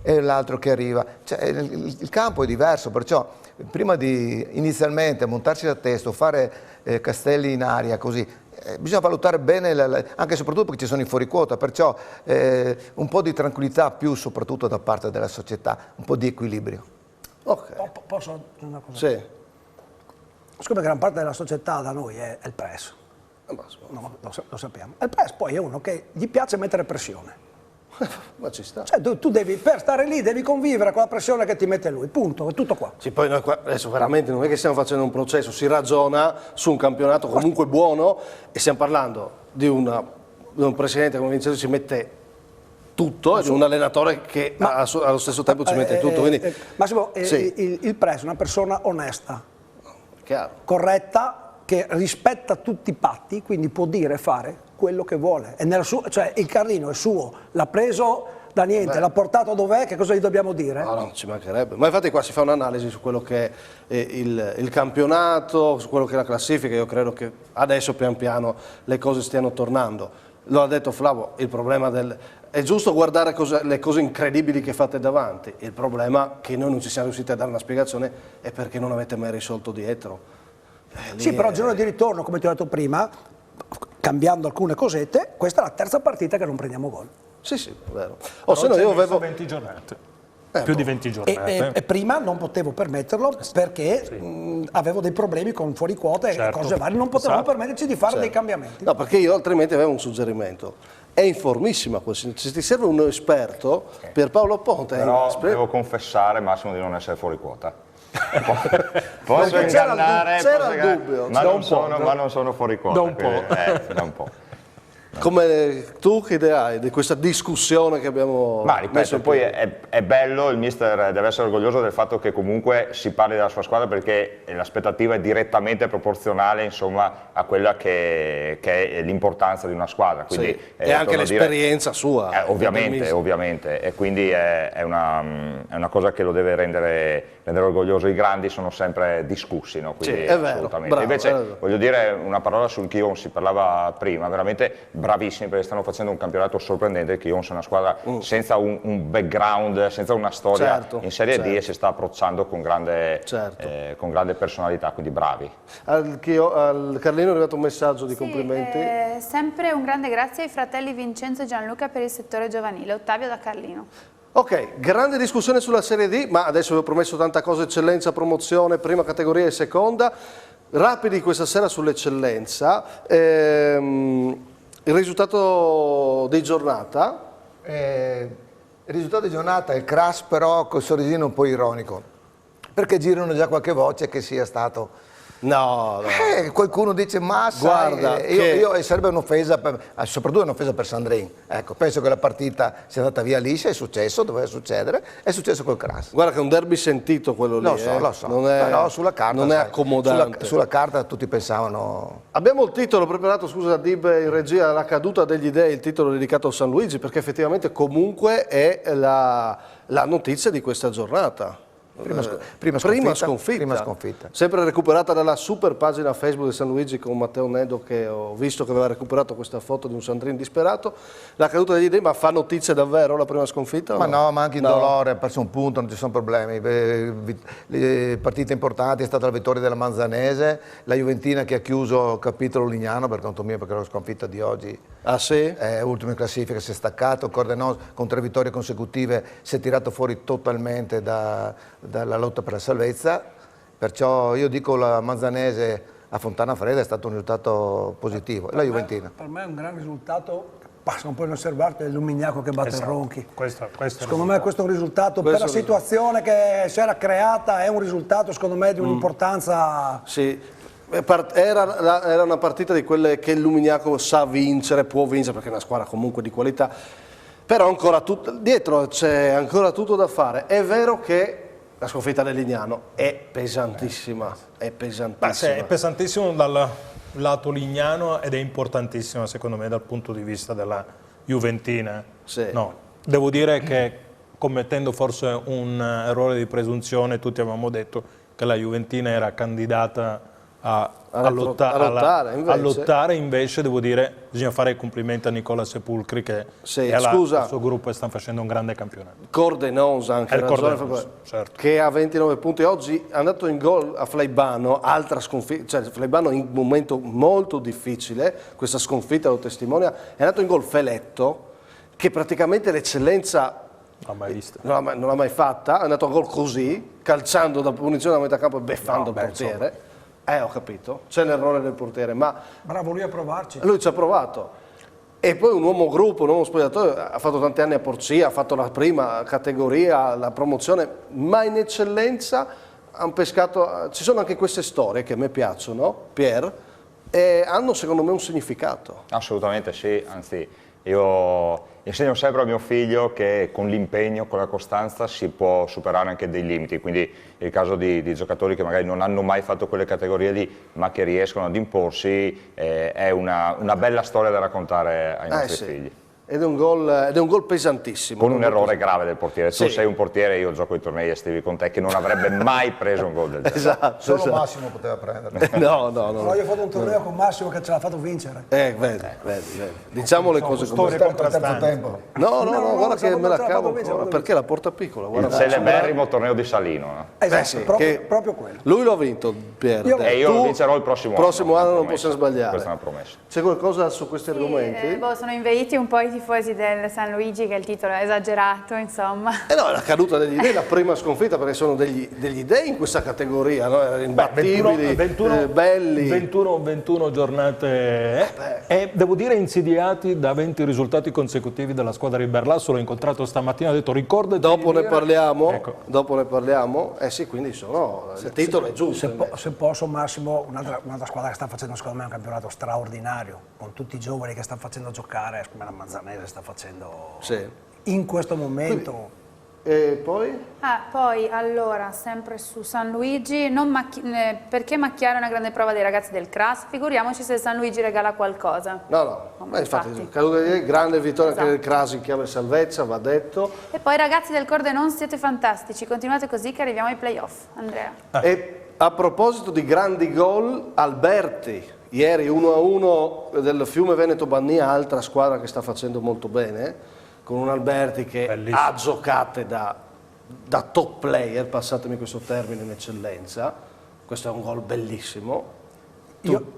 l'altro che arriva. Cioè, il campo è diverso, perciò prima di inizialmente montarsi da testo, fare castelli in aria così, bisogna valutare bene, anche e soprattutto perché ci sono i fuoriquota, perciò un po' di tranquillità più soprattutto da parte della società, un po' di equilibrio. Posso dire una cosa? Sì. Siccome gran parte della società da noi è il press, lo sappiamo. Il press poi è uno che gli piace mettere pressione. Ma ci sta. Cioè tu devi, per stare lì, devi convivere con la pressione che ti mette lui, punto, è tutto qua. Sì, poi noi qua, adesso veramente non è che stiamo facendo un processo, si ragiona su un campionato comunque buono e stiamo parlando di un presidente come Vincenzo ci mette tutto e di un allenatore che allo stesso tempo ci mette tutto. Quindi, Massimo, sì. il press è una persona onesta, Chiaro. corretta, che rispetta tutti i patti, quindi può dire e fare quello che vuole. E cioè il Carlino è suo, l'ha preso da niente, l'ha portato dov'è, che cosa gli dobbiamo dire? No, non ci mancherebbe. Ma infatti qua si fa un'analisi su quello che è il campionato, su quello che è la classifica. Io credo che adesso pian piano le cose stiano tornando. Lo ha detto Flavio, il problema è giusto guardare le cose incredibili che fate davanti. Il problema che noi non ci siamo riusciti a dare una spiegazione è perché non avete mai risolto dietro. Sì, però il giorno di ritorno, come ti ho detto prima, cambiando alcune cosette, questa è la terza partita che non prendiamo gol. Sì, sì, è vero. Se no io avevo 20 giornate. Più di 20 giornate. E prima non potevo permetterlo perché avevo dei problemi con fuori quota e cose varie, non potevamo permetterci di fare dei cambiamenti. No, perché io altrimenti avevo un suggerimento. È informissima, se ti serve un esperto, Pierpaolo Ponte. Però devo confessare, Massimo, di non essere fuori quota. Posso ingannare, c'era il dubbio. ma non sono fuori quota. Da un po'. Come tu che idea hai di questa discussione che abbiamo messo in poi piedi? è bello, il mister deve essere orgoglioso del fatto che comunque si parli della sua squadra, perché l'aspettativa è direttamente proporzionale, insomma, a quella che è l'importanza di una squadra. Quindi, e anche l'esperienza sua. Ovviamente, e quindi è una cosa che lo deve rendere orgoglioso. I grandi sono sempre discussi, no? Quindi, è vero, assolutamente. bravo, Invece voglio dire una parola sul Chion, si parlava prima, veramente bravissimi, perché stanno facendo un campionato sorprendente. Il Chion è una squadra senza un background, senza una storia in Serie D, e si sta approcciando con grande personalità, quindi bravi. Al Carlino è arrivato un messaggio di complimenti. Sempre un grande grazie ai fratelli Vincenzo e Gianluca per il settore giovanile. Ottavio da Carlino. Ok, grande discussione sulla Serie D, ma adesso vi ho promesso tanta cosa: eccellenza, promozione, prima categoria e seconda. Rapidi questa sera sull'eccellenza. Il risultato di giornata? Il risultato di giornata è il Crash, però col sorrisino un po' ironico, perché girano già qualche voce che sia stato... No. Qualcuno dice massa, e sarebbe un'offesa, soprattutto un'offesa per Sandrin. Ecco, penso che la partita sia andata via liscia, è successo, doveva succedere, è successo col Crash. Guarda che è un derby sentito quello lì. Lo so. Non è, però sulla carta, non è accomodante. Sulla carta tutti pensavano... Abbiamo il titolo preparato, scusa Dib, in regia, La caduta degli dei, il titolo dedicato a San Luigi, perché effettivamente comunque è la notizia di questa giornata. Prima sconfitta. Sempre recuperata dalla super pagina Facebook di San Luigi con Matteo Neddo, che ho visto che aveva recuperato questa foto di un Sandrin disperato. La caduta degli dei, ma fa notizie davvero la prima sconfitta? Ma no, ma anche in dolore, ha perso un punto, non ci sono problemi. Le partite importanti è stata la vittoria della Manzanese, la Juventina che ha chiuso il capitolo Lignano per conto mio, perché la sconfitta di oggi è ultimo in classifica, si è staccato, il Cordenons con 3 vittorie consecutive si è tirato fuori totalmente dalla lotta per la salvezza, perciò io dico la Manzanese a Fontana Fredda è stato un risultato positivo, la Juventina. Per me è un gran risultato, passa un po' inosservato, è il Lumignaco che batte il Ronchi. Questo secondo me questo è un risultato, per la situazione che si era creata, è un risultato secondo me di un'importanza... Sì. Era una partita di quelle che il Lumignaco sa vincere, può vincere, perché è una squadra comunque di qualità, però ancora dietro c'è ancora tutto da fare. È vero che la sconfitta del Lignano è pesantissima, è pesantissimo dal lato lignano ed è importantissima secondo me dal punto di vista della Juventina. No, devo dire che commettendo forse un errore di presunzione tutti avevamo detto che la Juventina era candidata a lottare, invece devo dire bisogna fare i complimenti a Nicola Sepulcri che e al suo gruppo stanno facendo un grande campionato. Cordenons anche, certo. Che ha 29 punti, oggi è andato in gol a Fleibano, altra sconfitta, cioè Fleibano in un momento molto difficile, questa sconfitta lo testimonia, è andato in gol Feletto che praticamente l'eccellenza non l'ha mai fatta, è andato a gol così, calciando da punizione da metà campo e beffando il portiere. Ho capito, c'è l'errore del portiere, ma... Bravo lui a provarci. Lui ci ha provato. E poi un uomo gruppo, un uomo spogliatoio, ha fatto tanti anni a Porcia, ha fatto la prima categoria, la promozione, ma in eccellenza hanno pescato... Ci sono anche queste storie che a me piacciono, Pier, e hanno secondo me un significato. Assolutamente sì, anzi io insegno sempre a mio figlio che con l'impegno, con la costanza si può superare anche dei limiti, quindi il caso di giocatori che magari non hanno mai fatto quelle categorie lì ma che riescono ad imporsi è una bella storia da raccontare ai nostri figli. Ed è un gol pesantissimo. Con un errore grave del portiere. Tu sei un portiere, io gioco i tornei estivi con te, che non avrebbe mai preso un gol del genere. Solo Massimo poteva prenderlo. No. Io ho fatto un torneo con Massimo che ce l'ha fatto vincere. Vedi. Diciamo le cose come stanno. Tempo. No, guarda che me la cavo ancora, perché la porta piccola. Il celeberrimo torneo di Salino. Proprio quello. Lui lo ha vinto, Pier. E io lo vincerò il prossimo anno. Prossimo anno non possiamo sbagliare. Questa è una promessa. C'è qualcosa su questi argomenti? Sono inveiti un po' i tifosi del San Luigi, che il titolo è esagerato, insomma. No, la caduta degli dei, la prima sconfitta, perché sono degli dei in questa categoria, no? Imbattibili, belli. 21 giornate e devo dire insidiati da 20 risultati consecutivi della squadra di Berlasso. L'ho incontrato stamattina, ho detto ricordati. Dopo ne parliamo, dopo ne parliamo. Sì, quindi il titolo è giusto. Se posso, Massimo, un'altra squadra che sta facendo secondo me un campionato straordinario, con tutti i giovani che stanno facendo giocare, come la Manzanese sta facendo in questo momento. E poi? Poi, allora, sempre su San Luigi, perché macchiare una grande prova dei ragazzi del CRAS? Figuriamoci se San Luigi regala qualcosa. No, infatti, grande vittoria anche del CRAS in chiave salvezza, va detto. E poi ragazzi del Cordenons, siete fantastici, continuate così che arriviamo ai playoff. Andrea. E a proposito di grandi gol, Alberti, ieri 1-1 del Fiume Veneto Bannia, altra squadra che sta facendo molto bene, con un Alberti che ha giocate da top player, passatemi questo termine, in eccellenza. Questo è un gol bellissimo. Io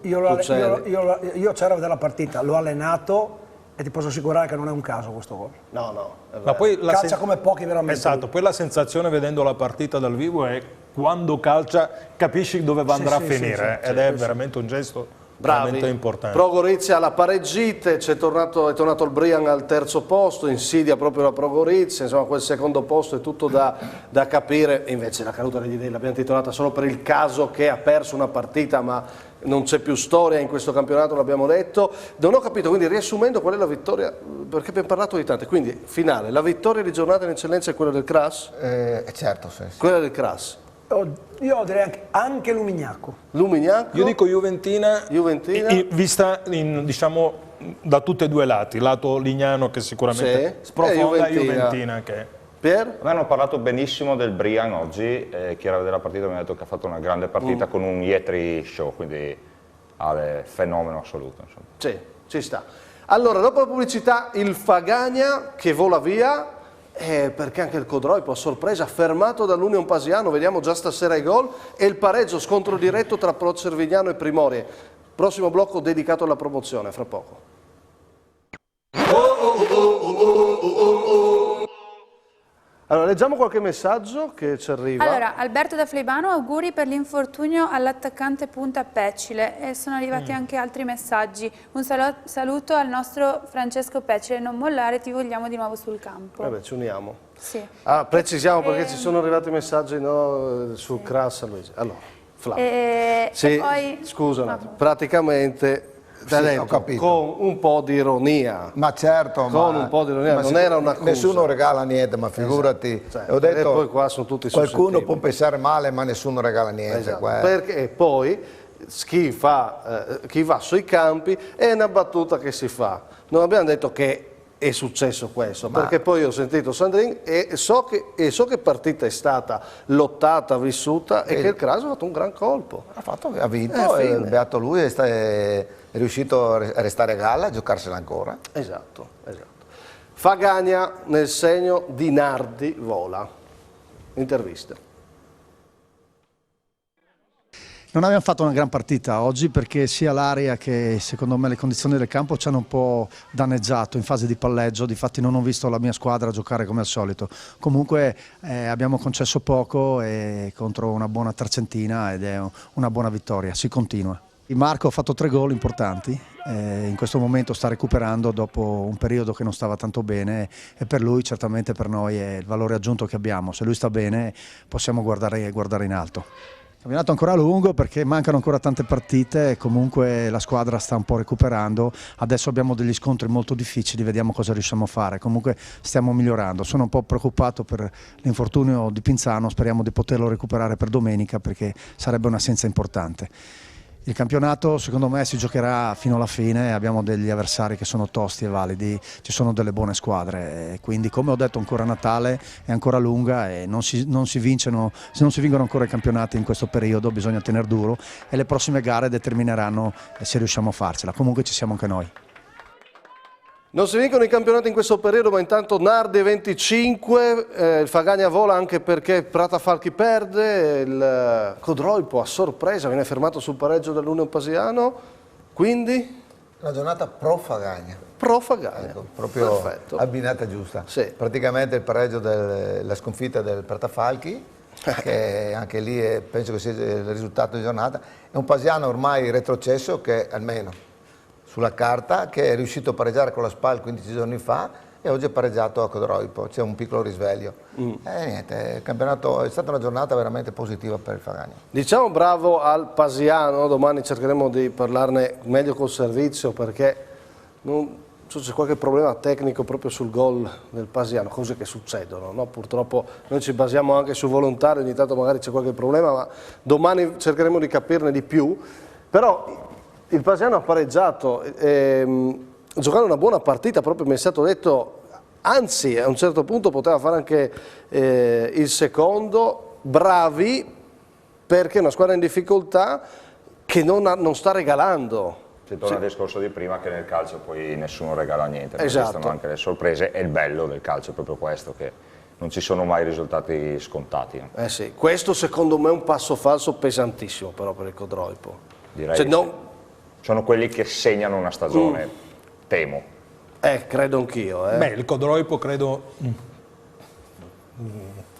c'ero della partita, l'ho allenato e ti posso assicurare che non è un caso questo gol. No. Ma poi calcia come pochi veramente. Esatto, poi la sensazione vedendo la partita dal vivo è quando calcia capisci dove andrà a finire ed è veramente un gesto veramente importante. Pro Gorizia alla pareggite, è tornato il Brian al terzo posto, insidia proprio la Pro Gorizia, insomma quel secondo posto è tutto da capire, e invece la caduta degli dei l'abbiamo titolata solo per il caso che ha perso una partita, ma non c'è più storia in questo campionato, l'abbiamo detto. Non ho capito, quindi riassumendo qual è la vittoria, perché abbiamo parlato di tante, quindi finale, la vittoria di giornata in eccellenza è quella del CRAS? Certo, sì. Quella del CRAS. Io direi anche Lumignaco. Io dico Juventina. Vista diciamo da tutti e due i lati, lato lignano che sicuramente sprofonda, Juventina che Pier? A me hanno parlato benissimo del Brian oggi, chi era a vedere la partita mi ha detto che ha fatto una grande partita con un Yetri show, quindi fenomeno assoluto. Insomma. Sì, ci sta. Allora, dopo la pubblicità, il Fagagna che vola via, perché anche il Codroipo a sorpresa, fermato dall'Union Pasiano, vediamo già stasera i gol, e il pareggio, scontro diretto tra Pro Cervignano e Primorie. Prossimo blocco dedicato alla promozione, fra poco. Allora, leggiamo qualche messaggio che ci arriva. Allora, Alberto da Fleibano, auguri per l'infortunio all'attaccante Punta Pecile, e sono arrivati anche altri messaggi. Un saluto al nostro Francesco Pecile, non mollare, ti vogliamo di nuovo sul campo. Vabbè, ci uniamo. Sì. Ah, precisiamo perché ci sono arrivati messaggi sul CRAS San Luigi. Allora, Flavio. Sì, poi... scusa un attimo, praticamente... ho capito. Con un po' di ironia. Ma certo, con un po' di ironia, non era una cosa. Nessuno regala niente, ma figurati. Ho detto, e poi qua sono tutti qualcuno può pensare male, ma nessuno regala niente. Esatto. Perché poi chi va sui campi è una battuta che si fa. Non abbiamo detto che è successo questo, perché poi ho sentito Sandrin e so che partita è stata lottata, vissuta, e che il Craso ha fatto un gran colpo. Ha vinto, beato lui, è riuscito a restare a galla, a giocarsela ancora. Esatto. Fagagna nel segno di Nardi vola. Intervista. Non abbiamo fatto una gran partita oggi perché sia l'area che secondo me le condizioni del campo ci hanno un po' danneggiato in fase di palleggio, difatti non ho visto la mia squadra giocare come al solito. Comunque abbiamo concesso poco contro una buona Trecentina ed è una buona vittoria, si continua. Marco ha fatto 3 gol importanti, in questo momento sta recuperando dopo un periodo che non stava tanto bene e per lui certamente per noi è il valore aggiunto che abbiamo. Se lui sta bene possiamo guardare in alto. Il campionato è ancora lungo perché mancano ancora tante partite e comunque la squadra sta un po' recuperando. Adesso abbiamo degli scontri molto difficili, vediamo cosa riusciamo a fare. Comunque stiamo migliorando. Sono un po' preoccupato per l'infortunio di Pinzano, speriamo di poterlo recuperare per domenica perché sarebbe un'assenza importante. Il campionato secondo me si giocherà fino alla fine, abbiamo degli avversari che sono tosti e validi, ci sono delle buone squadre, quindi come ho detto ancora Natale è ancora lunga e non si vincono ancora i campionati in questo periodo, bisogna tenere duro e le prossime gare determineranno se riusciamo a farcela, comunque ci siamo anche noi. Non si vincono i campionati in questo periodo, ma intanto Nardi è 25, il Fagagna vola anche perché Prata Falchi perde, il Codroipo a sorpresa viene fermato sul pareggio dell'Union Pasiano, quindi? Una giornata pro Fagagna. Pro Fagagna, ecco, proprio perfetto. Abbinata giusta. Sì. Praticamente il pareggio la sconfitta del Prata Falchi, che anche lì penso che sia il risultato di giornata, è un Pasiano ormai retrocesso che almeno sulla carta, che è riuscito a pareggiare con la SPAL 15 giorni fa e oggi è pareggiato a Codroipo, c'è un piccolo risveglio. Niente, il campionato è stata una giornata veramente positiva per il Fagagna. Diciamo bravo al Pasiano, domani cercheremo di parlarne meglio col servizio perché non so se c'è qualche problema tecnico proprio sul gol del Pasiano, cose che succedono, no? Purtroppo noi ci basiamo anche su volontari, ogni tanto magari c'è qualche problema, ma domani cercheremo di capirne di più, però il Pasiano ha pareggiato, giocando una buona partita, proprio mi è stato detto, anzi a un certo punto poteva fare anche il secondo, bravi perché è una squadra in difficoltà che non sta regalando. Si torna al discorso di prima che nel calcio poi nessuno regala niente, esatto. Esistono anche le sorprese e il bello del calcio è proprio questo, che non ci sono mai risultati scontati. Sì, questo secondo me è un passo falso pesantissimo però per il Codroipo. Direi cioè, sono quelli che segnano una stagione, temo. Credo anch'io. Beh, il Codroipo credo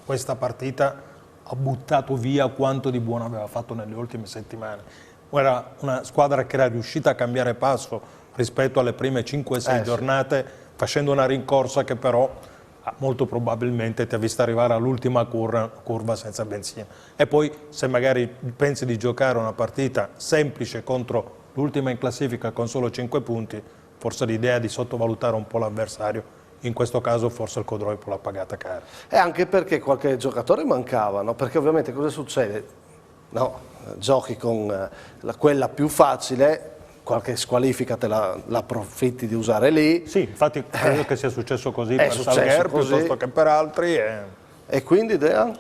questa partita ha buttato via quanto di buono aveva fatto nelle ultime settimane. Era una squadra che era riuscita a cambiare passo rispetto alle prime 5-6 giornate, facendo una rincorsa che però molto probabilmente ti ha visto arrivare all'ultima curva senza benzina. E poi se magari pensi di giocare una partita semplice contro l'ultima in classifica con solo 5 punti, forse l'idea di sottovalutare un po' l'avversario, in questo caso forse il Codroipo l'ha pagata cara. E anche perché qualche giocatore mancava, no? Perché ovviamente cosa succede? No, giochi con quella più facile, qualche squalifica te la approfitti di usare lì. Sì, infatti credo che sia successo così È per successo Salguer così. piuttosto che per altri. E quindi idea?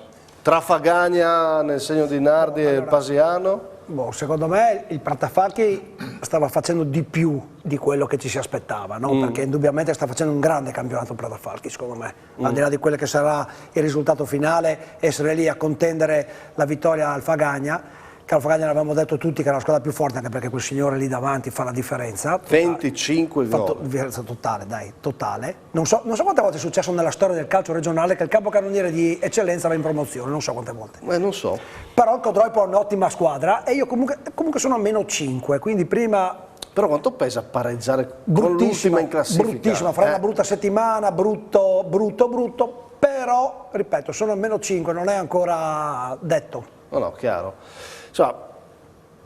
Trafagagna nel segno di Nardi e Pasiano? Boh, secondo me il Pratafalchi stava facendo di più di quello che ci si aspettava, no? Perché indubbiamente sta facendo un grande campionato il Pratafalchi, secondo me. Al di là di quello che sarà il risultato finale, essere lì a contendere la vittoria al Fagagna, che al Fagagna l'avevamo detto tutti che era la squadra più forte, anche perché quel signore lì davanti fa la differenza. 25 gol. Differenza totale, dai, totale. Non so quante volte è successo nella storia del calcio regionale che il capocannoniere di eccellenza va in promozione, non so quante volte. Non so. Però il Codroipo è un'ottima squadra e io comunque sono a meno 5, quindi prima... Però quanto pesa pareggiare con l'ultima in classifica? Bruttissima, farà una brutta settimana, brutto, però, ripeto, sono a meno 5, non è ancora detto. No, chiaro. Insomma,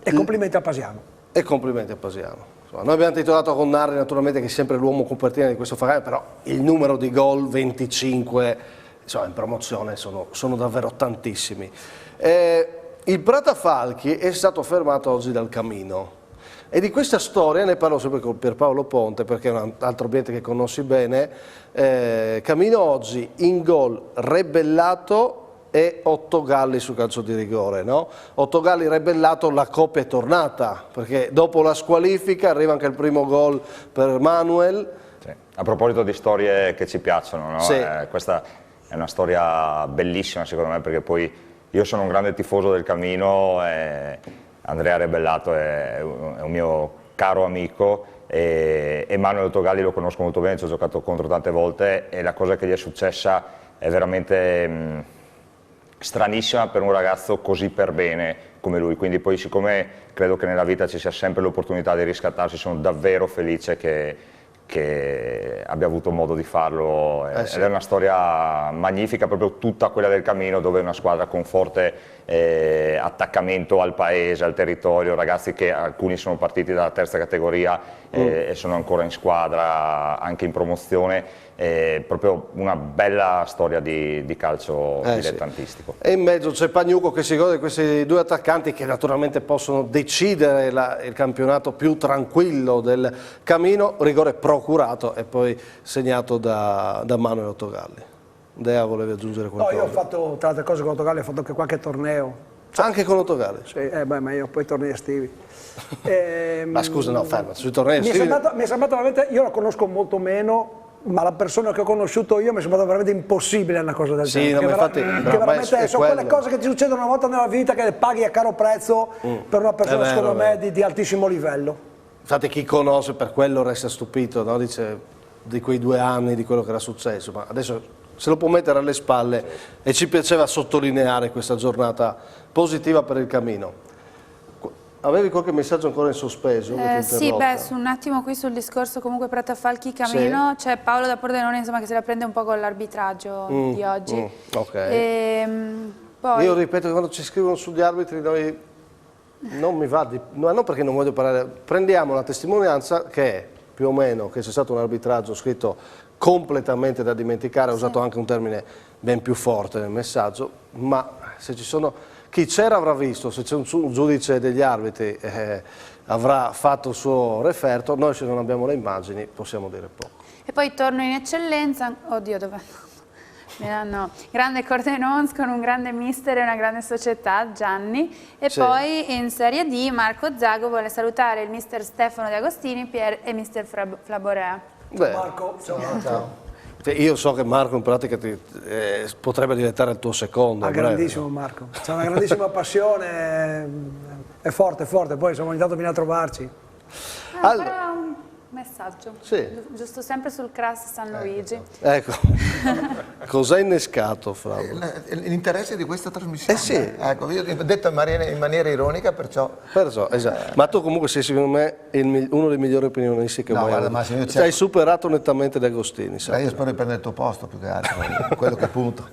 e complimenti a Pasiano. E complimenti a Pasiano. Insomma, noi abbiamo titolato con Nardi, naturalmente, che è sempre l'uomo copertina di questo Fagagna, però il numero di gol, 25, insomma, in promozione sono davvero tantissimi. Il Pratafalchi è stato fermato oggi dal Camino. E di questa storia ne parlo sempre con Pierpaolo Ponte, perché è un altro ambiente che conosci bene. Camino oggi in gol Rebellato e 8 galli su calcio di rigore, no? 8 galli Rebellato, la coppia è tornata, perché dopo la squalifica arriva anche il primo gol per Manuel. Sì. A proposito di storie che ci piacciono, no? Sì. Questa è una storia bellissima secondo me, perché poi io sono un grande tifoso del Camino, e Andrea Rebellato è un mio caro amico, e Manuel Ottogalli lo conosco molto bene, ci ho giocato contro tante volte, e la cosa che gli è successa è veramente stranissima per un ragazzo così per bene come lui. Quindi poi, siccome credo che nella vita ci sia sempre l'opportunità di riscattarsi, sono davvero felice che abbia avuto modo di farlo, sì. Ed è una storia magnifica, proprio tutta quella del Camino, dove è una squadra con forte attaccamento al paese, al territorio, ragazzi che alcuni sono partiti dalla terza categoria e sono ancora in squadra, anche in promozione. È proprio una bella storia di calcio dilettantistico. Sì. E in mezzo c'è Pagnucco che si gode di questi due attaccanti che naturalmente possono decidere il campionato più tranquillo del Camino. Rigore procurato e poi segnato da Manuel Ottogalli. Dea, volevi aggiungere qualcosa? No, io ho fatto, tra altre cose, con Ottogalli ho fatto anche qualche torneo. Anche con Ottogalli? Sì, ma io poi tornei estivi. Ma scusa, no, ferma, sui tornei estivi... Mi è sembrato veramente, io la conosco molto meno, ma la persona che ho conosciuto io mi è sembrato veramente impossibile una cosa del genere. Sì, no, ma infatti, che veramente sono quelle cose che ti succedono una volta nella vita, che le paghi a caro prezzo per una persona, secondo me, di altissimo livello. Infatti chi conosce per quello resta stupito, no? Dice di quei 2 anni, di quello che era successo, ma adesso se lo può mettere alle spalle e ci piaceva sottolineare questa giornata positiva per il Camino. Avevi qualche messaggio ancora in sospeso? Sì, un attimo qui sul discorso comunque Pratafalchi Camino, c'è Paolo da Pordenone, insomma, che se la prende un po' con l'arbitraggio di oggi. Poi... Io ripeto che quando ci scrivono sugli arbitri noi non mi va non perché non voglio parlare, prendiamo la testimonianza che è più o meno che c'è stato un arbitraggio scritto completamente da dimenticare, ho usato anche un termine ben più forte nel messaggio, ma se ci sono... Chi c'era avrà visto, se c'è un giudice degli arbitri avrà fatto il suo referto, noi se non abbiamo le immagini possiamo dire poco. E poi torno in eccellenza, oddio dov'è? Grande Cordenons con un grande mister e una grande società, Gianni, e poi in Serie D Marco Zago vuole salutare il mister Stefano De Agostini e mister Flaborea. Marco, ciao. Io so che Marco in pratica potrebbe diventare il tuo secondo. Grandissimo Marco, c'ha una grandissima passione, è forte, poi insomma ogni tanto viene a trovarci. Allora, un messaggio, giusto sempre sul CRAS San Luigi. Ecco, cos'hai innescato, Flavio? L'interesse di questa trasmissione. Sì. Ecco, io ho detto in maniera ironica, perciò... Esatto. Ma tu comunque sei secondo me uno dei migliori opinionisti che mai avuto. Hai superato nettamente De Agostini. Io spero di prendere il tuo posto più che altro, quello che punto.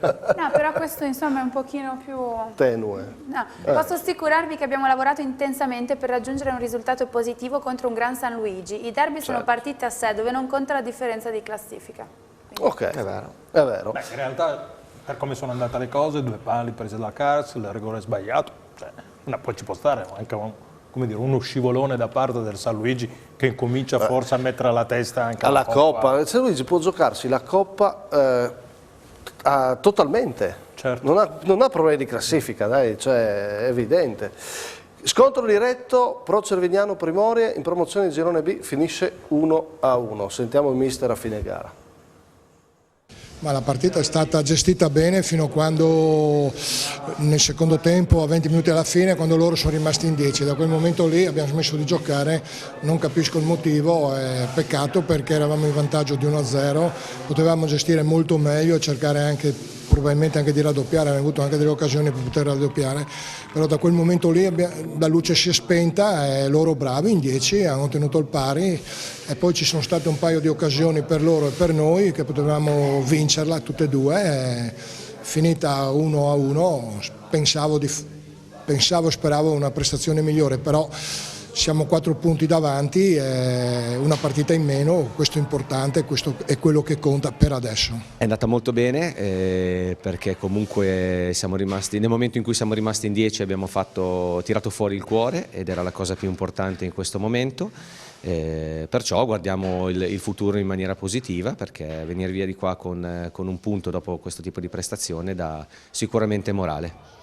No, però questo insomma è un pochino più... tenue. No, posso assicurarvi che abbiamo lavorato intensamente per raggiungere un risultato positivo contro un gran San Luigi. I derby sono partiti a sé, dove non conta la differenza di classifica. Quindi... Ok, è vero. Beh, in realtà, per come sono andate le cose, 2 pali presi dalla Cars, il rigore sbagliato, poi ci può stare anche come dire, uno scivolone da parte del San Luigi che incomincia forse a mettere la testa anche alla Coppa. Il San Luigi può giocarsi la Coppa totalmente, certo. non ha problemi di classifica, dai, cioè, è evidente. Scontro diretto, Pro Cervignano Primorie, in promozione di girone B finisce 1-1. Sentiamo il mister a fine gara. Ma la partita è stata gestita bene fino a quando nel secondo tempo, a 20 minuti alla fine, quando loro sono rimasti in 10. Da quel momento lì abbiamo smesso di giocare, non capisco il motivo, è peccato perché eravamo in vantaggio di 1-0, potevamo gestire molto meglio e cercare anche probabilmente anche di raddoppiare, abbiamo avuto anche delle occasioni per poter raddoppiare, però da quel momento lì la luce si è spenta e loro bravi in 10 hanno tenuto il pari e poi ci sono state un paio di occasioni per loro e per noi che potevamo vincerla tutte e due, e finita 1-1 pensavo e speravo una prestazione migliore, però siamo 4 punti davanti, una partita in meno, questo è importante, questo è quello che conta per adesso. È andata molto bene perché comunque siamo rimasti, nel momento in cui siamo rimasti in 10 abbiamo tirato fuori il cuore ed era la cosa più importante in questo momento, perciò guardiamo il futuro in maniera positiva perché venire via di qua con un punto dopo questo tipo di prestazione dà sicuramente morale.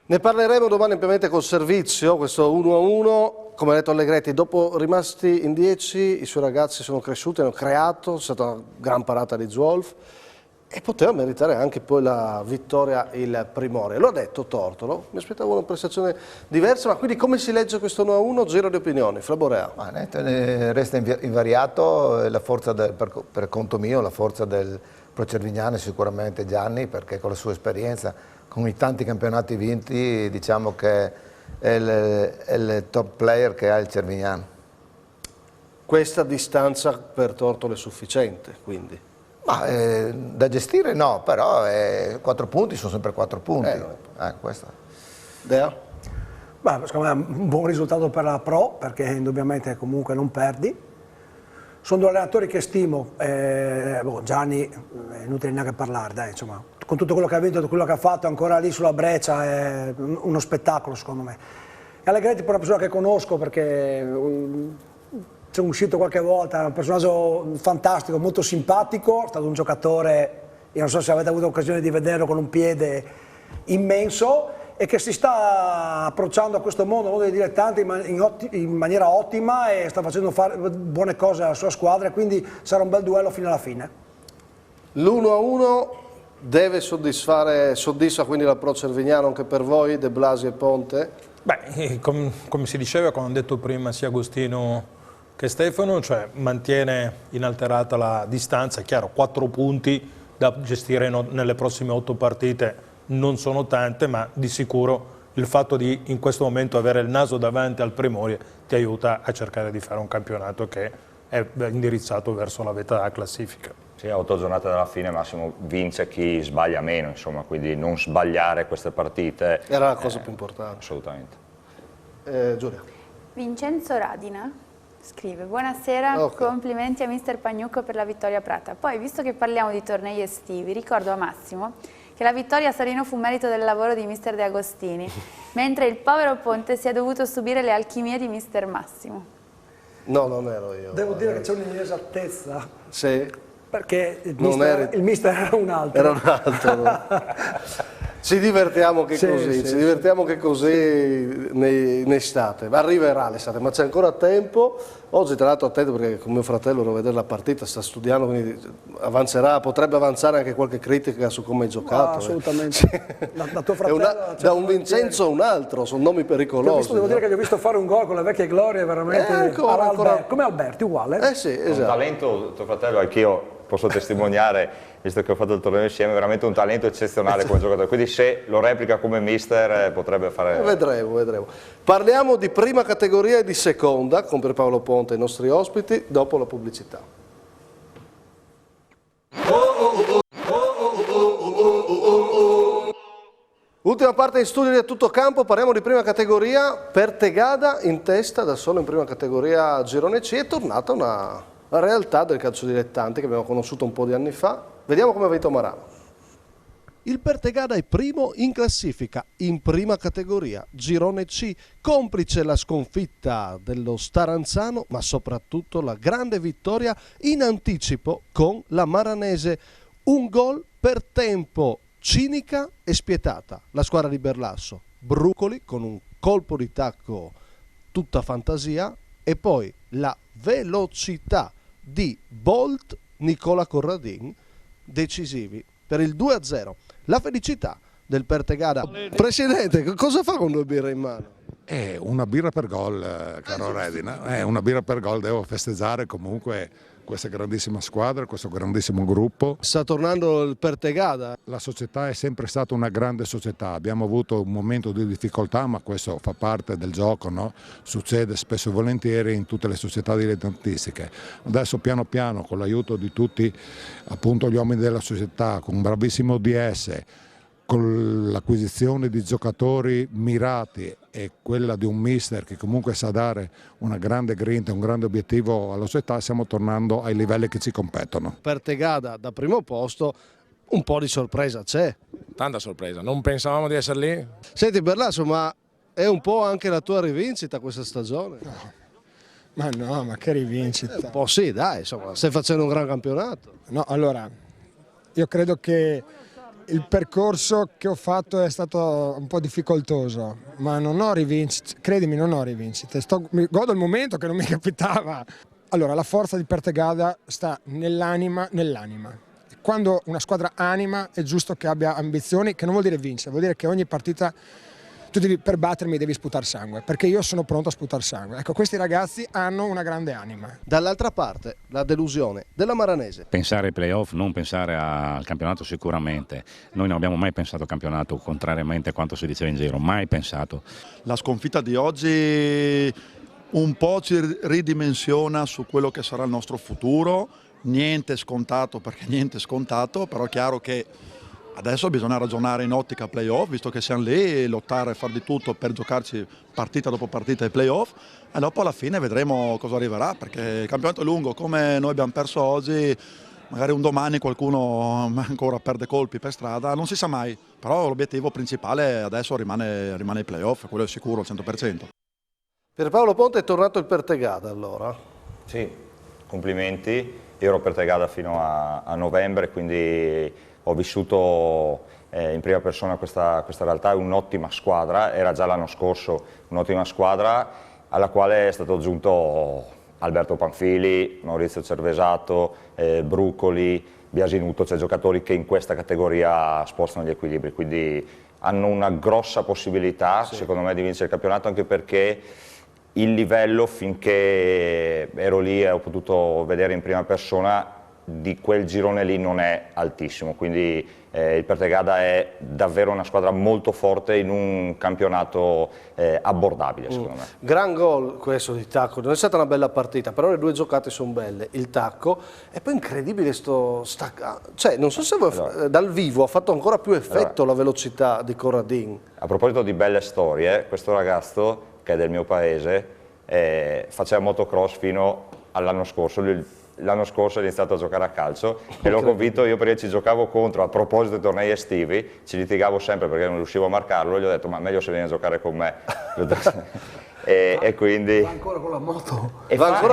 Ne parleremo domani ampiamente col servizio, questo 1-1, come ha detto Allegretti, dopo rimasti in 10 i suoi ragazzi sono cresciuti, hanno creato, è stata una gran parata di Zwolf e poteva meritare anche poi la vittoria il Primorie. Lo ha detto Tortolo, mi aspettavo una prestazione diversa, ma quindi come si legge questo 1-1? Giro di opinioni, Flaborea. Resta invariato, la forza per conto mio, la forza del Pro Cervignano è sicuramente Gianni, perché con la sua esperienza, con i tanti campionati vinti, diciamo che è il top player che ha il Cervignano. Questa distanza per Tortolo è sufficiente, quindi? Ma, da gestire no, però 4 punti sono sempre 4 punti. Questa. Dea? Beh, secondo me è un buon risultato per la Pro, perché indubbiamente comunque non perdi. Sono 2 allenatori che stimo, Gianni è inutile neanche parlare, dai, insomma, con tutto quello che ha vinto e quello che ha fatto ancora lì sulla breccia è uno spettacolo secondo me. E Allegretti è una persona che conosco perché c'è uscito qualche volta, è un personaggio fantastico, molto simpatico, è stato un giocatore, io non so se avete avuto occasione di vederlo, con un piede immenso, e che si sta approcciando a questo mondo dei dilettanti in maniera ottima e sta facendo fare buone cose alla sua squadra, e quindi sarà un bel duello fino alla fine. L'1-1 deve soddisfa quindi la Pro Cervignano anche per voi, De Blasi e Ponte? Beh, come si diceva, come hanno detto prima sia Agostino che Stefano, cioè mantiene inalterata la distanza, è chiaro, 4 punti da gestire nelle prossime 8 partite non sono tante, ma di sicuro il fatto di in questo momento avere il naso davanti al Primorie ti aiuta a cercare di fare un campionato che è indirizzato verso la vetta della classifica. Sì, a 8 giornate dalla fine massimo vince chi sbaglia meno, insomma, quindi non sbagliare queste partite era la cosa più importante. Assolutamente. Giulia. Vincenzo Radina scrive: buonasera, complimenti a mister Pagnucco per la vittoria a Prata. Poi, visto che parliamo di tornei estivi, ricordo a Massimo che la vittoria a Sarino fu merito del lavoro di mister De Agostini, mentre il povero Ponte si è dovuto subire le alchimie di mister Massimo. No, non ero io. Devo dire che c'è un'inesattezza. Sì. Perché il mister era un altro. Era un altro. Ci divertiamo che così, ci divertiamo che così in estate, arriverà l'estate, ma c'è ancora tempo. Oggi tra l'altro attento perché con mio fratello devo vedere la partita, sta studiando, quindi avanzerà, potrebbe avanzare anche qualche critica su come hai giocato. Assolutamente. Da tuo fratello, da un Vincenzo a un altro, sono nomi pericolosi. Devo dire che gli ho visto fare un gol con le vecchie glorie, veramente come Alberti, uguale. Sì, esatto. Un talento, tuo fratello, anch'io posso testimoniare, visto che ho fatto il torneo insieme, veramente un talento eccezionale come giocatore, quindi se lo replica come mister potrebbe fare... Vedremo. Parliamo di prima categoria e di seconda con Pierpaolo Ponte, i nostri ospiti, dopo la pubblicità. Ultima parte in studio di A Tutto Campo, parliamo di prima categoria. Pertegada in testa, da solo in prima categoria Girone C, è tornata una realtà del calcio dilettante che abbiamo conosciuto un po' di anni fa. Vediamo come ha vinto Marano. Il Pertegada è primo in classifica, in prima categoria, girone C, complice la sconfitta dello Staranzano, ma soprattutto la grande vittoria in anticipo con la Maranese. Un gol per tempo, cinica e spietata. La squadra di Berlasso, Brucoli con un colpo di tacco tutta fantasia, e poi la velocità di Bolt, Nicola Corradin, decisivi per il 2-0. La felicità del Pertegada. Presidente, cosa fa con 2 birre in mano? Una birra per gol, caro Redina. Una birra per gol, devo festeggiare comunque questa grandissima squadra, questo grandissimo gruppo. Sta tornando il Pertegada. La società è sempre stata una grande società, abbiamo avuto un momento di difficoltà, ma questo fa parte del gioco, no? Succede spesso e volentieri in tutte le società dilettantistiche. Adesso piano piano, con l'aiuto di tutti appunto gli uomini della società, con un bravissimo DS, con l'acquisizione di giocatori mirati e quella di un mister che comunque sa dare una grande grinta, un grande obiettivo alla società, stiamo tornando ai livelli che ci competono. Pertegada da primo posto, un po' di sorpresa c'è. Tanta sorpresa, non pensavamo di essere lì. Senti Berlasso, ma è un po' anche la tua rivincita questa stagione? Ma no, ma che rivincita. Un po' sì, dai, insomma, stai facendo un gran campionato. No, allora, io credo che il percorso che ho fatto è stato un po' difficoltoso, ma non ho rivincite, credimi, non ho rivincite. Mi godo il momento che non mi capitava. Allora, la forza di Pertegada sta nell'anima. Quando una squadra anima è giusto che abbia ambizioni, che non vuol dire vincere, vuol dire che ogni partita per battermi devi sputare sangue, perché io sono pronto a sputare sangue. Ecco, questi ragazzi hanno una grande anima. Dall'altra parte, la delusione della Maranese. Pensare ai playoff, non pensare al campionato sicuramente. Noi non abbiamo mai pensato al campionato, contrariamente a quanto si diceva in giro, mai pensato. La sconfitta di oggi un po' ci ridimensiona su quello che sarà il nostro futuro. Niente scontato, perché niente scontato, però è chiaro che adesso bisogna ragionare in ottica playoff, visto che siamo lì, lottare e fare di tutto per giocarci partita dopo partita ai playoff, e dopo alla fine vedremo cosa arriverà, perché il campionato è lungo, come noi abbiamo perso oggi, magari un domani qualcuno ancora perde colpi per strada, non si sa mai, però l'obiettivo principale adesso rimane ai playoff, quello è sicuro al 100%. Pierpaolo Ponte, è tornato il Pertegada allora? Sì, complimenti, io ero Pertegada fino a novembre, quindi ho vissuto in prima persona questa realtà, è un'ottima squadra, era già l'anno scorso un'ottima squadra alla quale è stato aggiunto Alberto Panfili, Maurizio Cervesato, Brucoli, Biasinuto, cioè giocatori che in questa categoria spostano gli equilibri, quindi hanno una grossa possibilità secondo me di vincere il campionato, anche perché il livello finché ero lì e ho potuto vedere in prima persona di quel girone lì non è altissimo, quindi il Pertegada è davvero una squadra molto forte in un campionato abbordabile secondo me. Gran gol questo di Tacco, non è stata una bella partita, però le due giocate sono belle, il Tacco, e poi incredibile cioè non so se dal vivo ha fatto ancora più effetto la velocità di Corradin. A proposito di belle storie, questo ragazzo che è del mio paese faceva motocross fino all'anno scorso. L'anno scorso ho iniziato a giocare a calcio e l'ho convinto io, perché ci giocavo contro a proposito dei tornei estivi, ci litigavo sempre perché non riuscivo a marcarlo, e gli ho detto ma meglio se vieni a giocare con me. E quindi va ancora con la moto, esatto.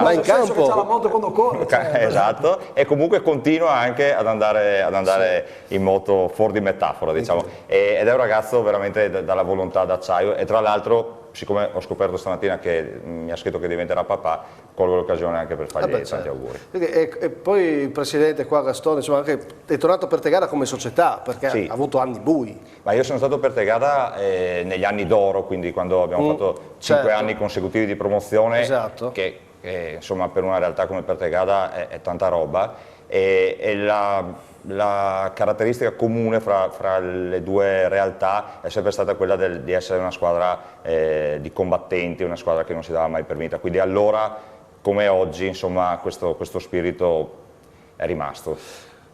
Va in campo, c'ha la moto quando corre, esatto, e comunque continua anche ad andare in moto, fuori di metafora, diciamo, ed è un ragazzo veramente dalla volontà d'acciaio, e tra l'altro siccome ho scoperto stamattina che mi ha scritto che diventerà papà, colgo l'occasione anche per fargli tanti auguri. E poi il presidente qua, Gastone, insomma, anche è tornato Pertegada come società, perché ha avuto anni bui. Ma io sono stato Pertegada negli anni d'oro, quindi quando abbiamo fatto 5 anni consecutivi di promozione, che insomma per una realtà come Pertegada è tanta roba, e la caratteristica comune fra le due realtà è sempre stata quella di essere una squadra di combattenti, una squadra che non si dava mai per vinta, quindi allora come oggi insomma questo spirito è rimasto.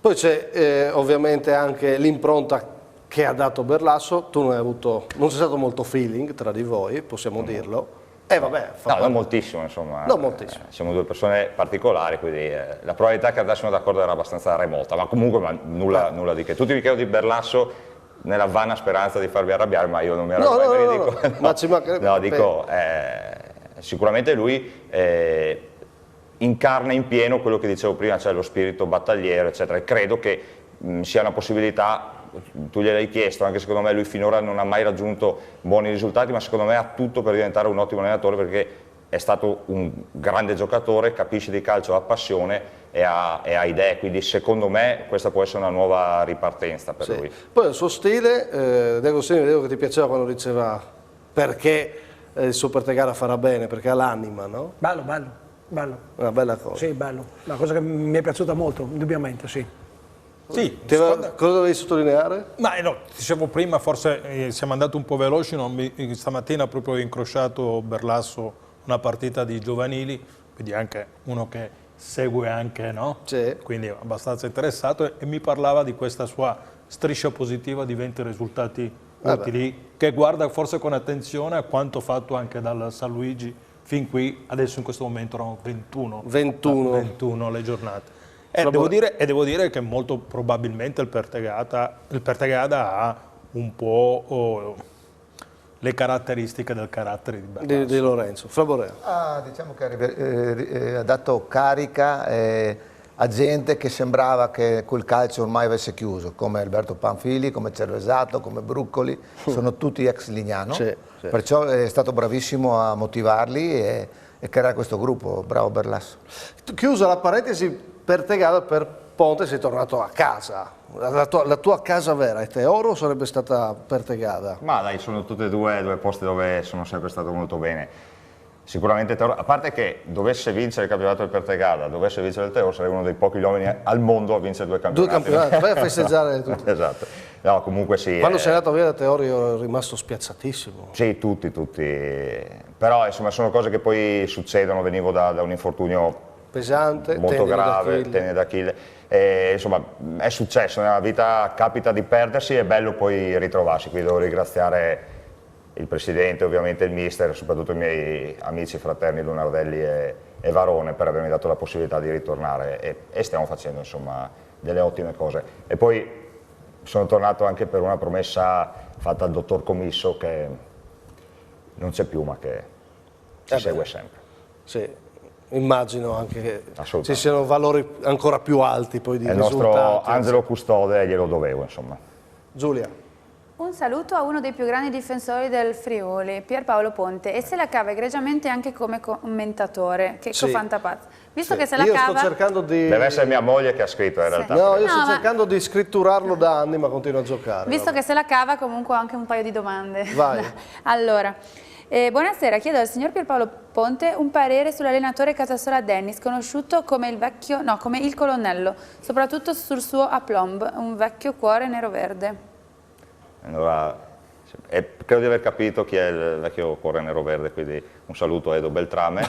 Poi c'è ovviamente anche l'impronta che ha dato Berlasso, tu non sei stato molto feeling tra di voi, possiamo dirlo. vabbè, No, non moltissimo, insomma. Non moltissimo. Siamo due persone particolari, quindi la probabilità che andassimo d'accordo era abbastanza remota, ma comunque nulla di che. Tutti mi chiedono di Berlasso nella vana speranza di farvi arrabbiare, ma io non mi arrabbio mai. Ma ci mancherebbe. No, dico, sicuramente lui incarna in pieno quello che dicevo prima, cioè lo spirito battagliero, eccetera, e credo che sia una possibilità. Tu gliel'hai chiesto, anche secondo me lui finora non ha mai raggiunto buoni risultati, ma secondo me ha tutto per diventare un ottimo allenatore, perché è stato un grande giocatore, capisce di calcio, ha passione e ha idee, quindi secondo me questa può essere una nuova ripartenza per lui. Poi il suo stile, Diego Sini, vedevo che ti piaceva quando diceva perché il suo Pertegara farà bene, perché ha l'anima, no? Bello. Una bella cosa. Sì, bello. Una cosa che mi è piaciuta molto, indubbiamente, sì. Sì, cosa dovevi sottolineare? Ma no, dicevo prima, forse siamo andati un po' veloci, stamattina proprio ho incrociato Berlasso una partita di giovanili, quindi anche uno che segue anche, no? Sì. Quindi abbastanza interessato, e mi parlava di questa sua striscia positiva di 20 risultati utili, che guarda forse con attenzione a quanto fatto anche dal San Luigi fin qui. Adesso in questo momento erano 21 le giornate. E devo dire che molto probabilmente il Pertegada ha un po' le caratteristiche del carattere di Berlasso. Di Lorenzo. Flaborea. Diciamo che ha dato carica a gente che sembrava che quel calcio ormai avesse chiuso, come Alberto Panfili, come Cervesato, come Bruccoli, sono tutti ex Lignano, perciò è stato bravissimo a motivarli e creare questo gruppo. Bravo Berlasso. Chiusa la parentesi, Pertegada per Ponte sei tornato a casa. La tua casa vera è Teoro o sarebbe stata Pertegada? Ma dai, sono tutti e due posti dove sono sempre stato molto bene. Sicuramente Teoro, a parte che dovesse vincere il campionato del Pertegada, dovesse vincere il Teoro, sarei uno dei pochi uomini al mondo a vincere 2 campionati. 2 campionati, vai a festeggiare tutto. Esatto. No, comunque sì. Quando sei andato via da Teoro io ero rimasto spiazzatissimo. Sì, tutti. Però insomma sono cose che poi succedono, venivo da un infortunio pesante, molto grave, tendine d'Achille. Insomma, è successo, nella vita capita di perdersi, è bello poi ritrovarsi. Quindi devo ringraziare il presidente, ovviamente il mister, soprattutto i miei amici e fraterni Lunardelli e Varone per avermi dato la possibilità di ritornare e stiamo facendo insomma delle ottime cose. E poi sono tornato anche per una promessa fatta al dottor Commisso, che non c'è più ma che ci segue sempre. Sì. Immagino anche che ci siano valori ancora più alti poi di risultati. Il nostro angelo custode, glielo dovevo, insomma. Giulia. Un saluto a uno dei più grandi difensori del Friuli, Pierpaolo Ponte, e se la cava egregiamente anche come commentatore, che Fantapaz. Visto che se la cava... sto cercando di... Deve essere mia moglie che ha scritto in realtà. No, io sto cercando di scritturarlo da anni, ma continua a giocare. Visto che se la cava, comunque ho anche un paio di domande. Vai. Allora... buonasera, chiedo al signor Pierpaolo Ponte un parere sull'allenatore Casasola Dennis, conosciuto come il colonnello, soprattutto sul suo aplomb, un vecchio cuore nero-verde. Allora, credo di aver capito chi è il vecchio cuore nero-verde, quindi un saluto a Edo Beltrame.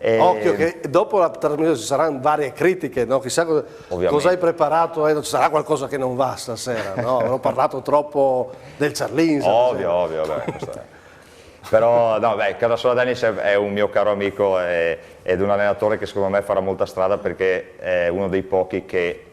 Occhio che dopo la trasmissione ci saranno varie critiche, no? Chissà cosa hai preparato, ci sarà qualcosa che non va stasera, no? Ho parlato troppo del Charlins. Ovvio, beh, però no, Casasola Dennis è un mio caro amico ed un allenatore che secondo me farà molta strada, perché è uno dei pochi che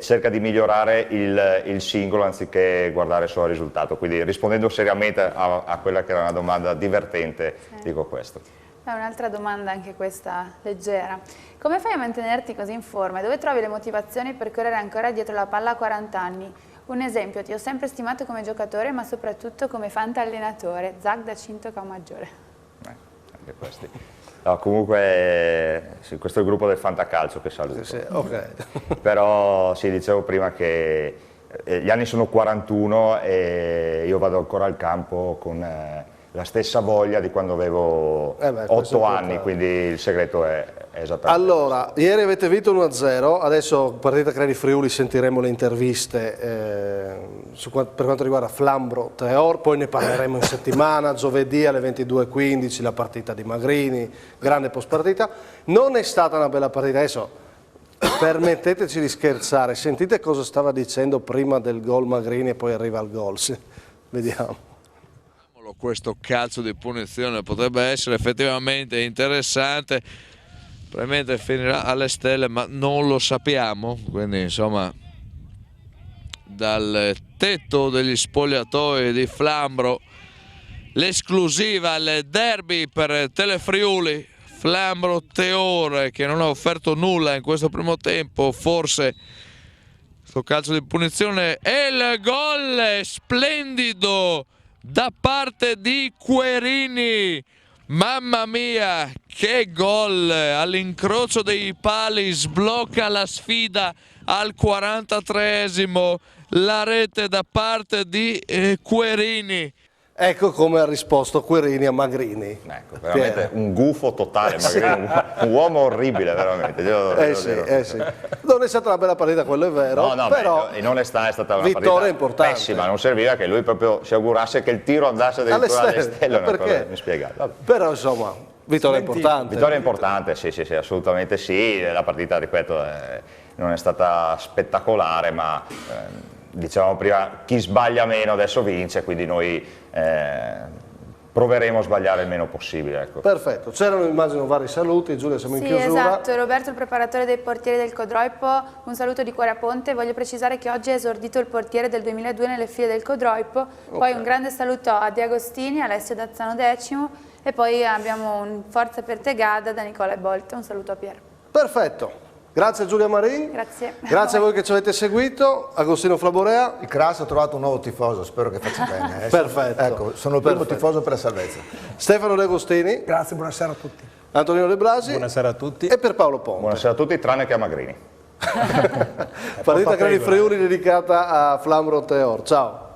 cerca di migliorare il singolo anziché guardare solo il risultato, quindi rispondendo seriamente a quella che era una domanda divertente, dico questo. Un'altra domanda, anche questa leggera. Come fai a mantenerti così in forma? Dove trovi le motivazioni per correre ancora dietro la palla a 40 anni? Un esempio, ti ho sempre stimato come giocatore, ma soprattutto come fanta-allenatore. Zag da Cinto Camaggiore. Anche questi. No, comunque, sì, questo è il gruppo del Fantacalcio che saluto. Sì, okay. Però sì, dicevo prima che gli anni sono 41 e io vado ancora al campo con... la stessa voglia di quando avevo 8 anni, quindi il segreto è esattamente Allora, questo. Ieri avete vinto 1-0, adesso partita Credi Friuli, sentiremo le interviste per quanto riguarda Flambro Teor, poi ne parleremo in settimana, giovedì alle 22:15 la partita di Magrini, grande post partita. Non è stata una bella partita, adesso permetteteci di scherzare, sentite cosa stava dicendo prima del gol Magrini e poi arriva al gol, vediamo. questo calcio di punizione, potrebbe essere effettivamente interessante, probabilmente finirà alle stelle ma non lo sappiamo, quindi insomma dal tetto degli spogliatoi di Flambro l'esclusiva al derby per Telefriuli, Flambro Teore che non ha offerto nulla in questo primo tempo, forse questo calcio di punizione e il gol splendido da parte di Querini, mamma mia che gol, all'incrocio dei pali sblocca la sfida al 43esimo, la rete da parte di Querini. Ecco come ha risposto Querini a Magrini. Ecco, veramente un gufo totale, Magrini, un uomo orribile veramente. Sì. Non è stata una bella partita, quello è vero, No, però in onestà è stata una vittoria partita importante. pessima, non serviva che lui proprio si augurasse che il tiro andasse addirittura alle stelle. Perché? Mi spiegate. Vabbè. Però insomma, vittoria importante. Vittoria importante, sì, assolutamente sì. La partita, ripeto, non è stata spettacolare, ma dicevamo prima, chi sbaglia meno adesso vince, quindi noi proveremo a sbagliare il meno possibile. Ecco. Perfetto, c'erano immagino vari saluti, Giulia siamo in Sì, chiusura. esatto, Roberto il preparatore dei portieri del Codroipo, un saluto di cuore a Ponte, voglio precisare che oggi è esordito il portiere del 2002 nelle file del Codroipo, poi un grande saluto a De Agostini, Alessio Dazzano X e poi abbiamo un forza per Tegada da Nicola Bolte, un saluto a Pier. Perfetto. Grazie Giulia Marin, grazie a voi che ci avete seguito, Agostino Flaborea. Il Cras ha trovato un nuovo tifoso, spero che faccia bene. Perfetto. Ecco, sono il primo tifoso per la salvezza. Stefano De Agostini. Grazie, buonasera a tutti. Antonino De Blasi. Buonasera a tutti. E per Paolo Ponte. Buonasera a tutti, tranne che a Magrini. Partita Grani Friuli dedicata a Flambro Teor. Ciao.